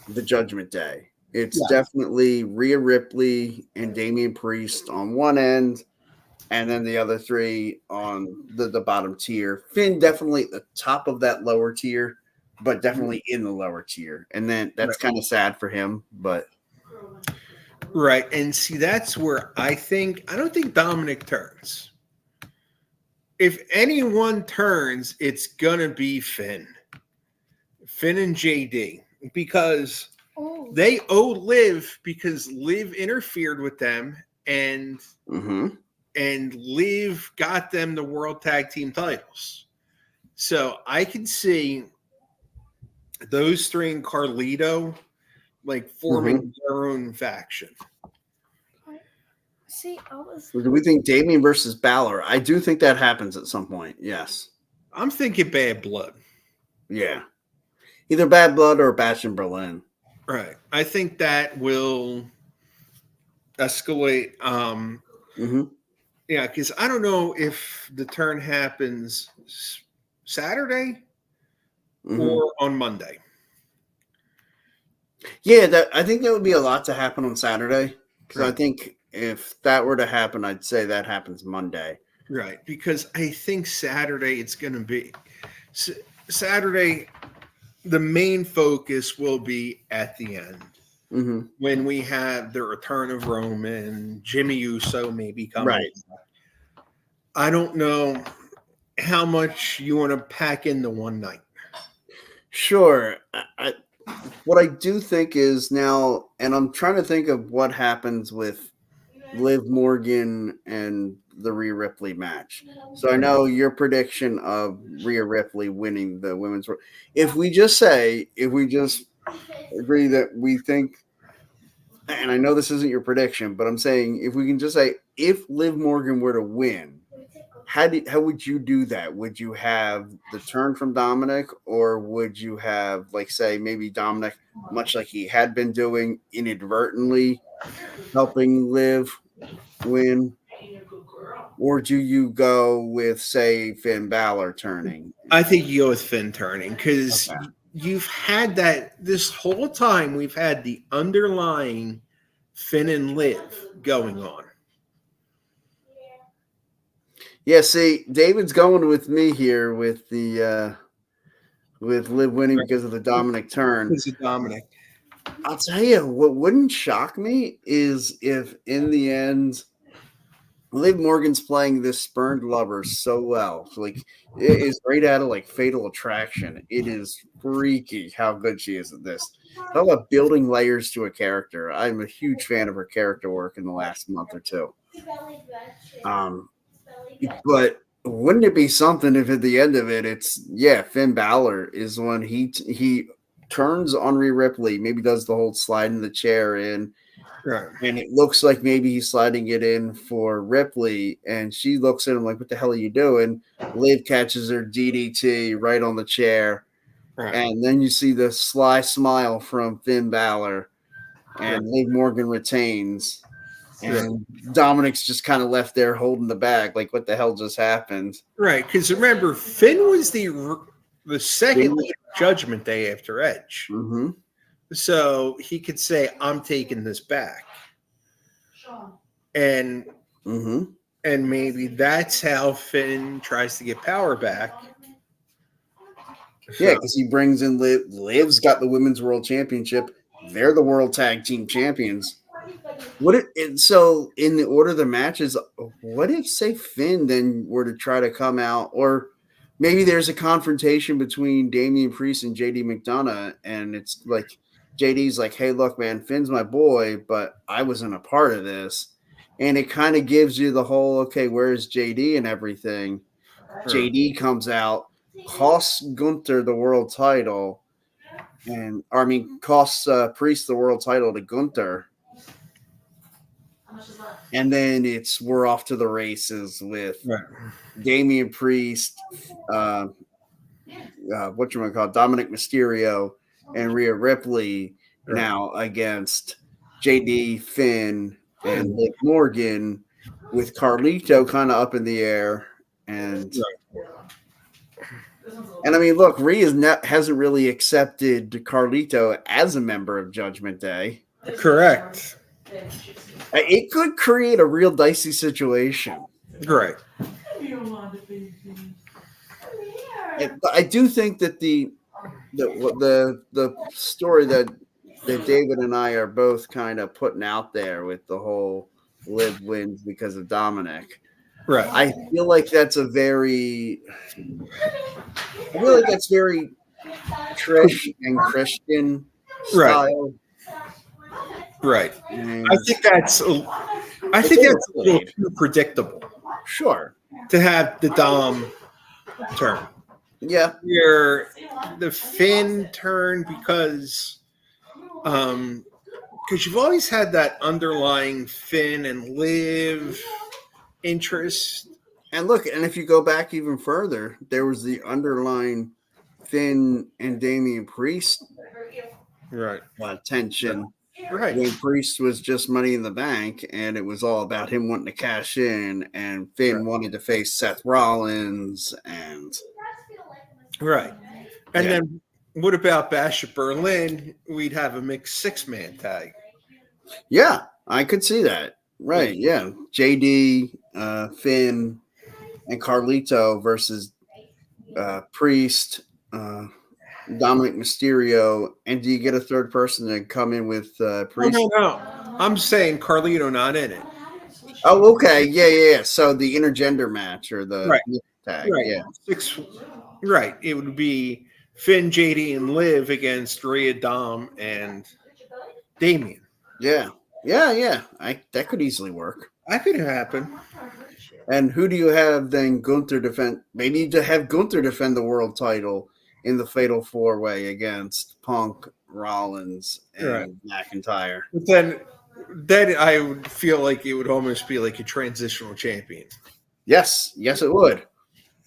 the Judgment Day. It's definitely Rhea Ripley and Damian Priest on one end, and then the other three on the bottom tier. Finn definitely at the top of that lower tier, but definitely in the lower tier. And then that's kind of sad for him, but.
Right. And see, that's where I don't think Dominic turns. If anyone turns, it's going to be Finn and JD, because they owe Liv because Liv interfered with them and Liv got them the World Tag Team titles. So I can see those three and Carlito like forming their own faction.
See,
do we think Damian versus Balor? I do think that happens at some point. Yes.
I'm thinking Bad Blood.
Yeah. Either Bad Blood or Bash in Berlin.
Right. I think that will escalate. Yeah, because I don't know if the turn happens Saturday or on Monday.
Yeah, I think that would be a lot to happen on Saturday. Because I think if that were to happen, I'd say that happens Monday.
Right. Because I think Saturday it's going to be Saturday. The main focus will be at the end when we have the return of Roman, Jimmy Uso maybe coming.
Right.
I don't know how much you want to pack into one night.
Sure. What I do think is now, and I'm trying to think of what happens with Liv Morgan and the Rhea Ripley match. So I know your prediction of Rhea Ripley winning the women's world. If we just agree that we think, and I know this isn't your prediction, but I'm saying if we can just say if Liv Morgan were to win, how would you do that? Would you have the turn from Dominic, or would you have, like, say, maybe Dominic, much like he had been doing, inadvertently helping Liv win? Or do you go with, say, Finn Balor turning?
I think you go with Finn turning because you've had that this whole time. We've had the underlying Finn and Liv going on.
Yeah, see, David's going with me here with the with Liv winning because of the Dominic turn.
Because of Dominic.
I'll tell you what wouldn't shock me is if in the end Liv Morgan's playing this spurned lover so well. Like, it is right out of like Fatal Attraction. It is freaky how good she is at this. Talk about building layers to a character. I'm a huge fan of her character work in the last month or two. But wouldn't it be something if at the end of it, it's Finn Balor is when he turns on Rhea Ripley, maybe does the whole slide in the chair in.
Right.
And it looks like maybe he's sliding it in for Ripley, and she looks at him like, "What the hell are you doing?" Liv catches her DDT right on the chair,
Right.
and then you see the sly smile from Finn Balor, and Liv Morgan retains, and Dominic's just kind of left there holding the bag, like, "What the hell just happened?"
Right, because remember, Finn was the second Judgment Day after Edge.
Mm-hmm.
So he could say, "I'm taking this back," and maybe that's how Finn tries to get power back.
Yeah, because he brings in Liv. Liv's got the Women's World Championship. They're the World Tag Team Champions. So in the order of the matches, what if, say, Finn then were to try to come out, or maybe there's a confrontation between Damian Priest and JD McDonough, and it's like, JD's like, "Hey, look, man, Finn's my boy, but I wasn't a part of this." And it kind of gives you the whole, okay, where's JD and everything? JD comes out, costs Gunther the world title, costs Priest the world title to Gunther. And then we're off to the races with Damian Priest, Dominic Mysterio, and Rhea Ripley now against JD, Finn, and Liv Morgan, with Carlito kind of up in the air. And I mean, look, Rhea hasn't really accepted Carlito as a member of Judgment Day.
Correct.
It could create a real dicey situation.
Right.
I do think that the story that David and I are both kind of putting out there with the whole Liv wins because of Dominic.
Right.
I feel like that's very Trish and Christian style.
Right.
And
I think that's a little too predictable.
Sure.
To have the Dom turn.
Yeah.
Where the Finn turn because you've always had that underlying Finn and Liv interest.
And look, and if you go back even further, there was the underlying Finn and Damian Priest tension.
Right.
When Priest was just Money in the Bank, and it was all about him wanting to cash in, and Finn wanted to face Seth Rollins, and
And then what about Bash at Berlin? We'd have a mixed 6-man tag.
Yeah, I could see that. Right, yeah. JD, Finn, and Carlito versus Priest, Dominic Mysterio, and do you get a third person to come in with Priest?
No. I'm saying Carlito not in it.
Oh, okay. Yeah. So the intergender match or the tag.
Right.
Yeah.
It would be Finn, JD, and Liv against Rhea, Dom, and Damian.
Yeah. That could easily work.
That could happen.
And who do you have then Gunther defend? Maybe to have Gunther defend the world title in the Fatal 4-Way against Punk, Rollins, and McIntyre.
But then I would feel like it would almost be like a transitional champion.
Yes, it would.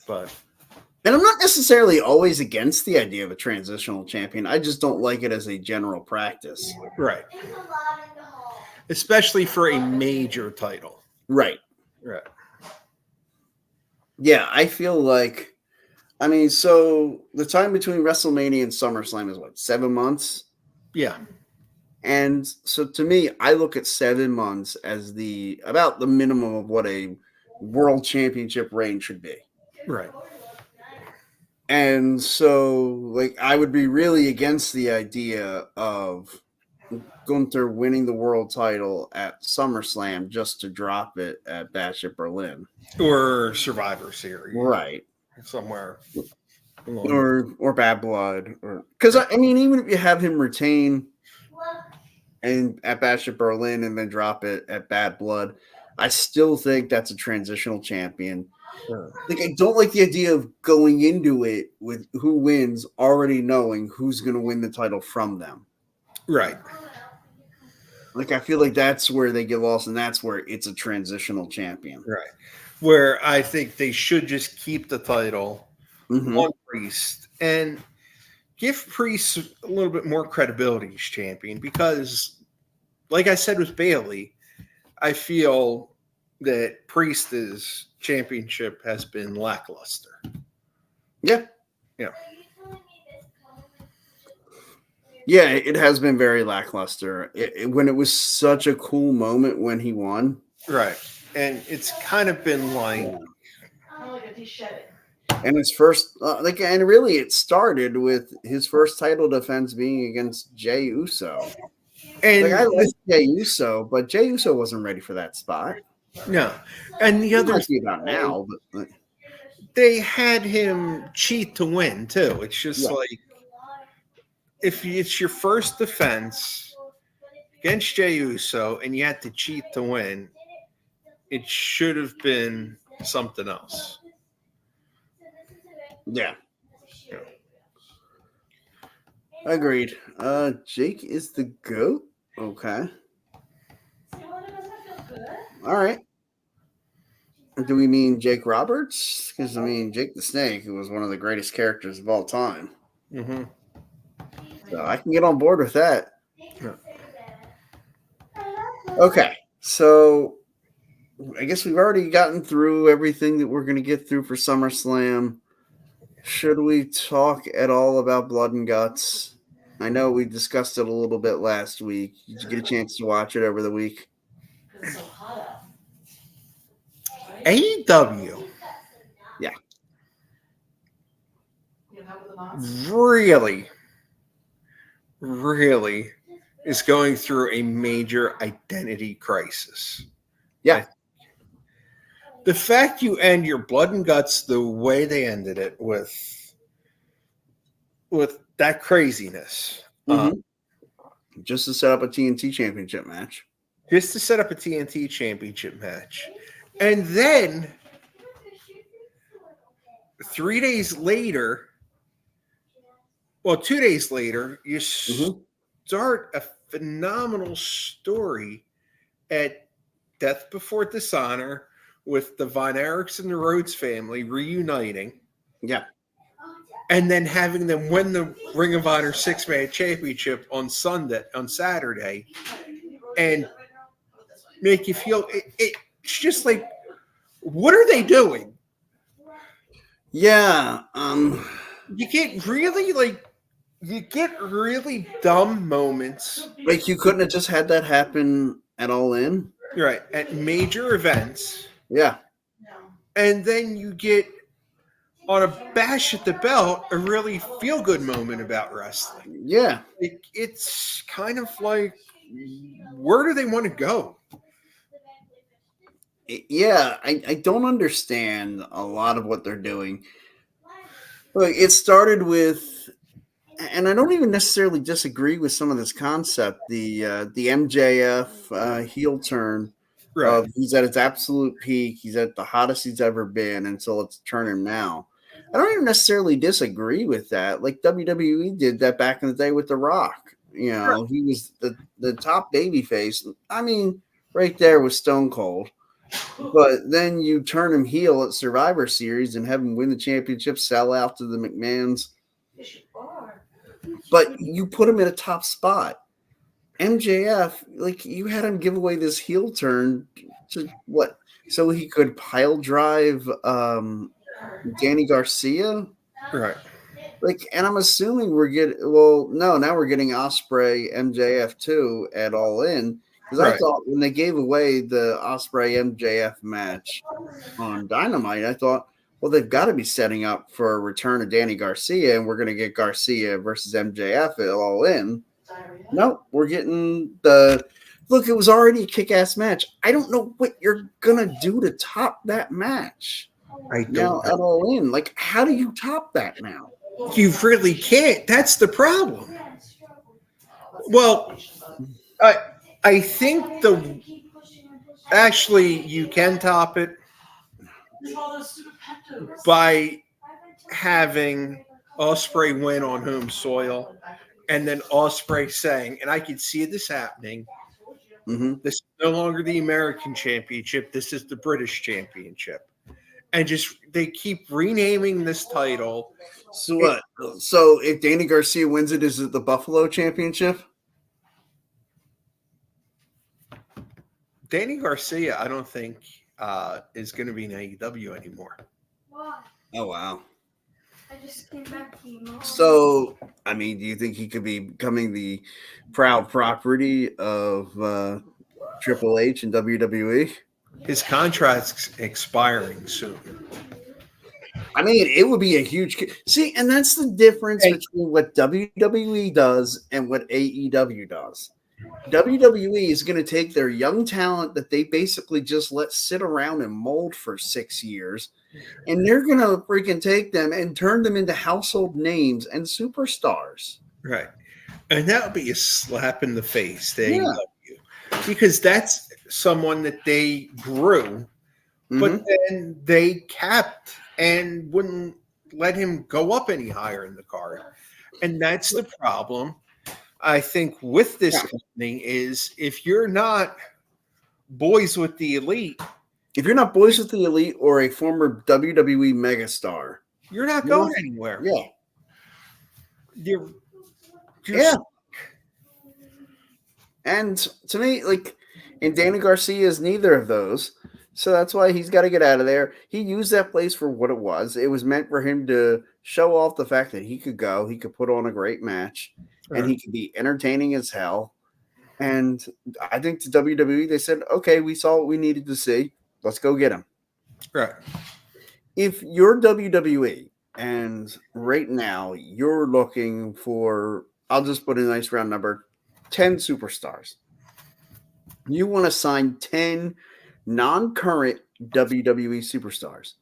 And I'm not necessarily always against the idea of a transitional champion. I just don't like it as a general practice.
Right. Especially for a major title.
Right. Yeah, I feel like, so the time between WrestleMania and SummerSlam is what, 7 months?
Yeah.
And so to me, I look at 7 months as about the minimum of what a world championship reign should be.
Right.
And so, like, I would be really against the idea of Gunther winning the world title at SummerSlam just to drop it at Bash at Berlin.
Or Survivor Series.
Right.
Somewhere.
Or Bad Blood. Because, I mean, even if you have him retain and at Bash at Berlin and then drop it at Bad Blood, I still think that's a transitional champion. Like, I don't like the idea of going into it with who wins already knowing who's going to win the title from them.
Right.
Like, I feel like that's where they get lost, and that's where it's a transitional champion.
Right. Where I think they should just keep the title on Priest and give Priest a little bit more credibility as champion because, like I said with Bailey, I feel that Priest's championship has been lackluster.
Yeah.
Yeah.
Yeah, it has been very lackluster. When it was such a cool moment when he won.
Right. And it's kind of been like...
And his first, and really it started with his first title defense being against Jey Uso. And I like Jey Uso, but Jey Uso wasn't ready for that spot.
No. And the other
thing about now, but
they had him cheat to win too. It's just like, if it's your first defense against Jey Uso and you had to cheat to win, it should have been something else.
Yeah. Agreed. Jake is the GOAT. Okay. All right. Do we mean Jake Roberts? Because, I mean, Jake the Snake, who was one of the greatest characters of all time.
Mm-hmm.
So I can get on board with that.
Yeah.
Okay. So I guess we've already gotten through everything that we're going to get through for SummerSlam. Should we talk at all about Blood and Guts? I know we discussed it a little bit last week. Did you get a chance to watch it over the week?
AEW.
Yeah.
Really is going through a major identity crisis.
Yeah.
The fact you end your Blood and Guts the way they ended it with that craziness.
Just to set up a TNT championship match.
Just to set up a TNT championship match. And then 3 days later, 2 days later, you start a phenomenal story at Death Before Dishonor with the Von Erichs and the Rhodes family reuniting.
Yeah.
And then having them win the Ring of Honor 6-man championship on Saturday, and make you feel it's just like, what are they doing?
Yeah.
You get really dumb moments.
Like, you couldn't have just had that happen at All In?
Right. At major events.
Yeah.
And then you get, on a Bash at the Belt, a really feel-good moment about wrestling.
Yeah.
It's kind of like, where do they want to go?
Yeah, I don't understand a lot of what they're doing. Like, it started with, and I don't even necessarily disagree with some of this concept, the MJF heel turn.
Right.
He's at his absolute peak. He's at the hottest he's ever been, and so let's turn him now. I don't even necessarily disagree with that. Like, WWE did that back in the day with The Rock. You know, He was the top babyface. I mean, right there was Stone Cold. But then you turn him heel at Survivor Series and have him win the championship, sell out to the McMahons. But you put him in a top spot. MJF, like, you had him give away this heel turn to what? So he could pile drive Danny Garcia?
Right.
Like, and I'm assuming now we're getting Ospreay MJF too at All In. Because I thought when they gave away the Ospreay MJF match on Dynamite, I thought, well, they've got to be setting up for a return of Danny Garcia, and we're going to get Garcia versus MJF at All In. No, we're getting the look. It was already a kick-ass match. I don't know what you're gonna do to top that match.
I
Now
don't
at All In, like, how do you top that now?
You really can't. That's the problem. Well, I think actually you can top it by having Ospreay win on home soil, and then Ospreay saying, and I could see this happening.
Mm-hmm.
This is no longer the American Championship. This is the British Championship, and just they keep renaming this title.
So what? So if Danny Garcia wins it, is it the Buffalo Championship?
Danny Garcia, I don't think is going to be in AEW anymore.
Why?
Oh wow.
I just came back from mom.
So I mean, do you think he could be becoming the proud property of Triple H and WWE?
His contract's expiring soon.
I mean, it would be a huge see, and that's the difference between what WWE does and what AEW does. WWE is going to take their young talent that they basically just let sit around and mold for 6 years, and they're going to freaking take them and turn them into household names and superstars.
Right. And that would be a slap in the face to AEW, because that's someone that they grew, but then they capped and wouldn't let him go up any higher in the card. And that's the problem, I think, with this company is if you're not boys with the elite.
If you're not boys with the elite or a former WWE megastar,
you're not going anywhere.
Yeah.
You're
And to me, like, and Danny Garcia is neither of those. So that's why he's got to get out of there. He used that place for what it was. It was meant for him to show off the fact that he could go, he could put on a great match, and he could be entertaining as hell. And I think to WWE, they said, okay, we saw what we needed to see. Let's go get him.
Right.
If you're WWE and right now you're looking for, I'll just put a nice round number, 10 superstars. You want to sign 10 non-current WWE superstars.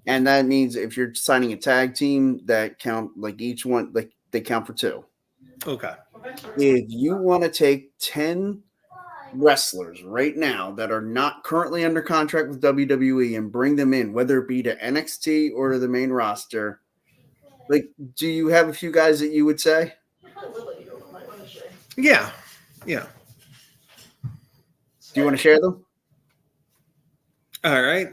And that means if you're signing a tag team that count, like each one, like they count for 2.
Okay.
If you want to take 10 wrestlers right now that are not currently under contract with WWE and bring them in, whether it be to NXT or to the main roster, like, do you have a few guys that you would say?
Yeah. Yeah.
Do you want to share them?
All right.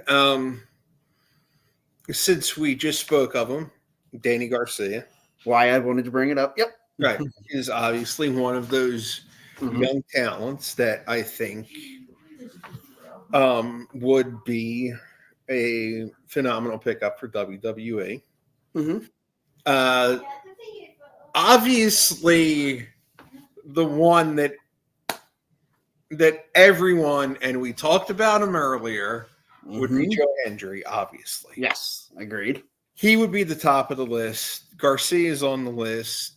Since we just spoke of him, Danny Garcia.
Why I wanted to bring it up. Yep.
Right. Is obviously one of those young talents that I think would be a phenomenal pickup for WWE. Obviously, the one that everyone, and we talked about him earlier, would be Joe Hendry, obviously.
Yes, agreed.
He would be the top of the list. Garcia is on the list.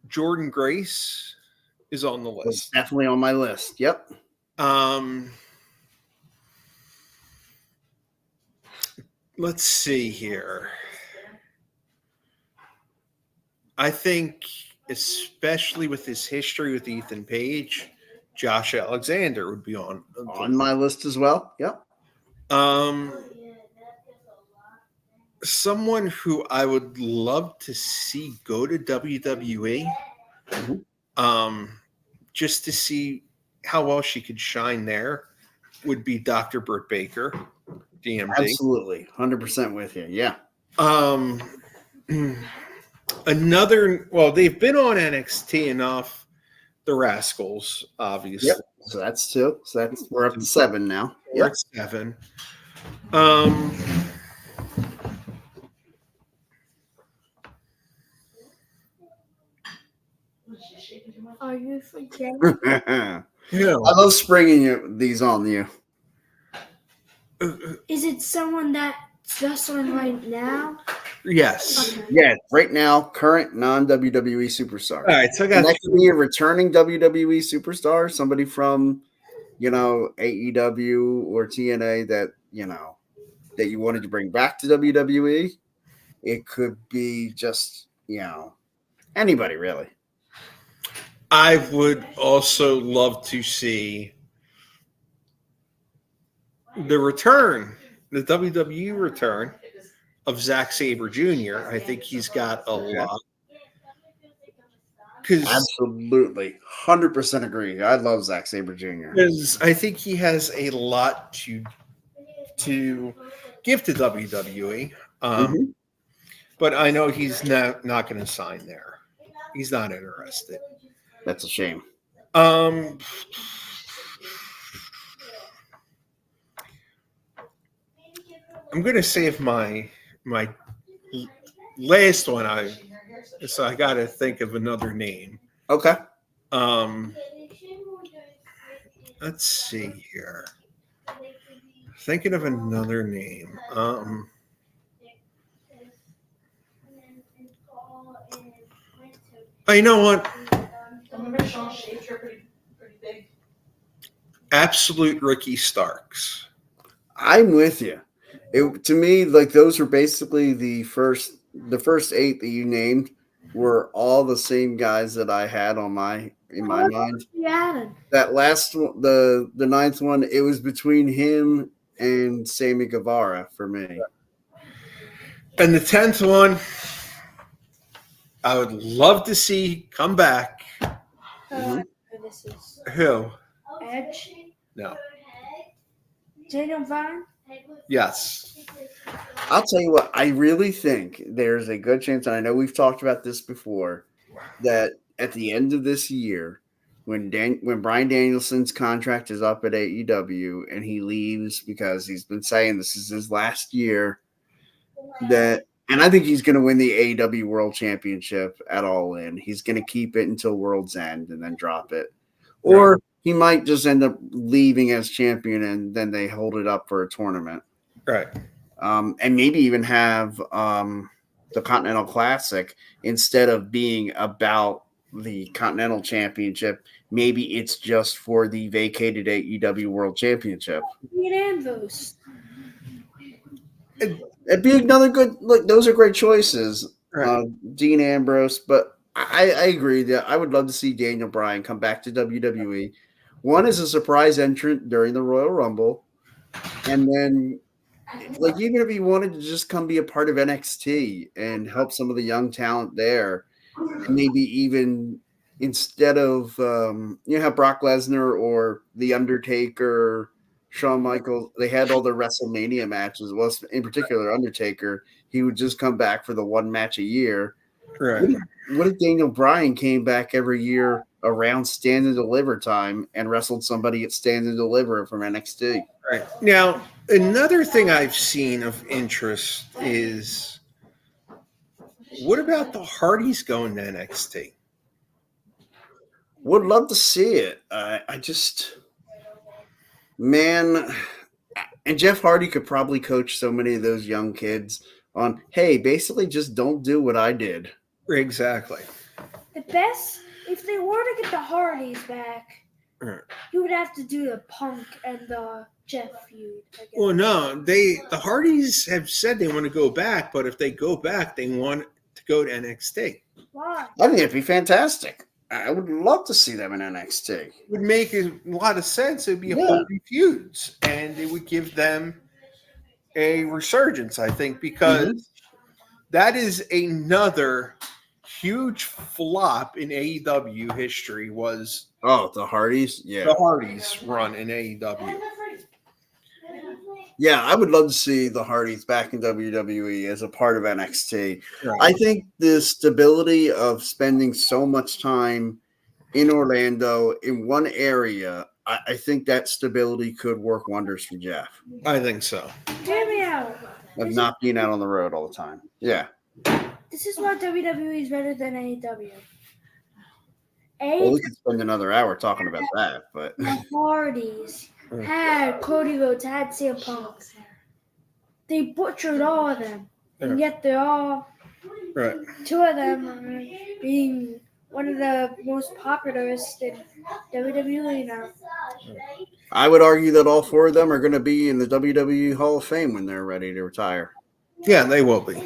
Jordan Grace is on the list.
It's definitely on my list. Yep.
Let's see here. I think, especially with his history with Ethan Page, Josh Alexander would be on
my list as well. Yep.
Someone who I would love to see go to WWE, just to see how well she could shine there, would be Dr. Britt Baker, DMD.
Absolutely, 100% with you. Yeah.
Well, they've been on NXT enough. The Rascals, obviously.
Yep. So that's 2. So we're up to 7 now.
We're at 7.
Are you forgetting?
I love springing these on you.
Is it someone that's wrestling right now?
Yes.
Yeah, right now, current non-WWE superstar.
All right, so I
And
got
that could be a returning WWE superstar, somebody from, AEW or TNA that, that you wanted to bring back to WWE. It could be just, anybody really.
I would also love to see the return, the WWE return of Zack Sabre Jr. I think he's got a lot.
Absolutely. 100% agree. I love Zack Sabre Jr.
Because I think he has a lot to give to WWE. But I know he's not going to sign there. He's not interested.
That's a shame.
I'm going to save my last one. So I got to think of another name.
Okay.
Let's see here. Thinking of another name. You know what?
Remember Sean Shapes are pretty big.
Absolute Ricky Starks.
I'm with you. To me, like those were basically the first 8 that you named were all the same guys that I had in my mind.
Yeah.
That last one, the 9th one, it was between him and Sammy Guevara for me.
And the 10th one, I would love to see come back. Who?
Edge.
No.
Daniel Bryan.
Yes.
I'll tell you what, I really think there's a good chance, and I know we've talked about this before, that at the end of this year, when Bryan Danielson's contract is up at AEW and he leaves because he's been saying this is his last year, and I think he's going to win the AEW World Championship at All In. He's going to keep it until World's End and then drop it. Or he might just end up leaving as champion and then they hold it up for a tournament.
Right.
And maybe even have the Continental Classic instead of being about the Continental Championship. Maybe it's just for the vacated AEW World Championship. It'd be another good look. Those are great choices,
Right.
Dean Ambrose. But I agree that I would love to see Daniel Bryan come back to WWE. One is a surprise entrant during the Royal Rumble, and then like even if he wanted to just come be a part of NXT and help some of the young talent there, and maybe even instead of how Brock Lesnar or The Undertaker, Shawn Michaels, they had all their WrestleMania matches. Well, in particular, Undertaker, he would just come back for the one match a year.
Right.
What if Daniel Bryan came back every year around Stand and Deliver time and wrestled somebody at Stand and Deliver from NXT?
Right. Now, another thing I've seen of interest is what about the Hardys going to NXT?
Would love to see it. I just, man, and Jeff Hardy could probably coach so many of those young kids on, hey, basically just don't do what I did.
Exactly.
The best, if they were to get the Hardys back, you would have to do the Punk and the Jeff feud.
Well, no, the Hardys have said they want to go back, but if they go back, they want to go to NXT.
Why?
I think it'd be fantastic. I would love to see them in NXT.
It would make a lot of sense. It would be a Hardy feuds, and it would give them a resurgence, I think, because that is another huge flop in AEW history was
the Hardys? Yeah.
The Hardys run in AEW.
Yeah, I would love to see the Hardys back in WWE as a part of NXT.
Right.
I think the stability of spending so much time in Orlando in one area, I think that stability could work wonders for Jeff.
I think so.
Hear me out.
Of not being out on the road all the time. Yeah.
This is why WWE is better than AEW.
Well, we could spend another hour talking about that, but
the Hardys had Cody Rhodes, had CM Punk. They butchered all of them. and yet they're all
Right.
two of them are being one of the most popularist in WWE now.
I would argue that all four of them are going to be in the WWE Hall of Fame when they're ready to retire.
Yeah, they will be,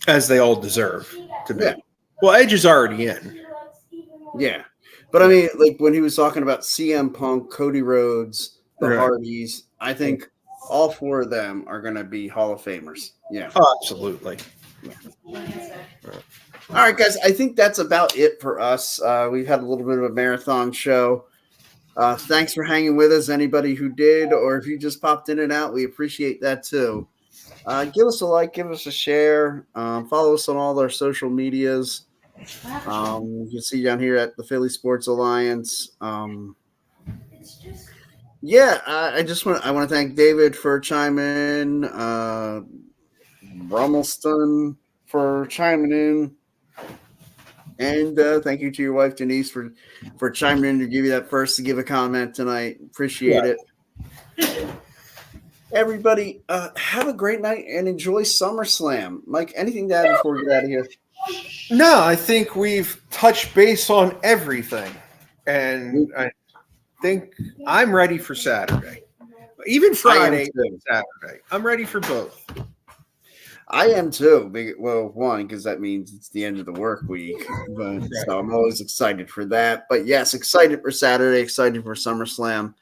as they all deserve to be.
Yeah.
Well, Edge is already in.
Yeah. But I mean, like when he was talking about CM Punk, Cody Rhodes, the
Right.
Hardys, I think all four of them are going to be Hall of Famers. Yeah.
Oh, absolutely.
All right, guys. I think that's about it for us. We've had a little bit of a marathon show. Thanks for hanging with us. Anybody who did, or if you just popped in and out, we appreciate that too. Give us a like, give us a share. Follow us on all our social medias. You can see down here at the Philly Sports Alliance. I want to thank David for chiming in, Rummelston for chiming in, and thank you to your wife Denise for chiming in to give you that first to give a comment tonight. Appreciate it. Everybody, have a great night and enjoy SummerSlam. Mike, anything to add before we get out of here?
No, I think we've touched base on everything, and I think I'm ready for Saturday, even Friday, Saturday. I'm ready for both.
I am too. Well, one, because that means it's the end of the work week, so I'm always excited for that. But yes, excited for Saturday, excited for SummerSlam.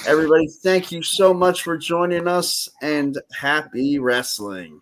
Everybody, thank you so much for joining us, and happy wrestling.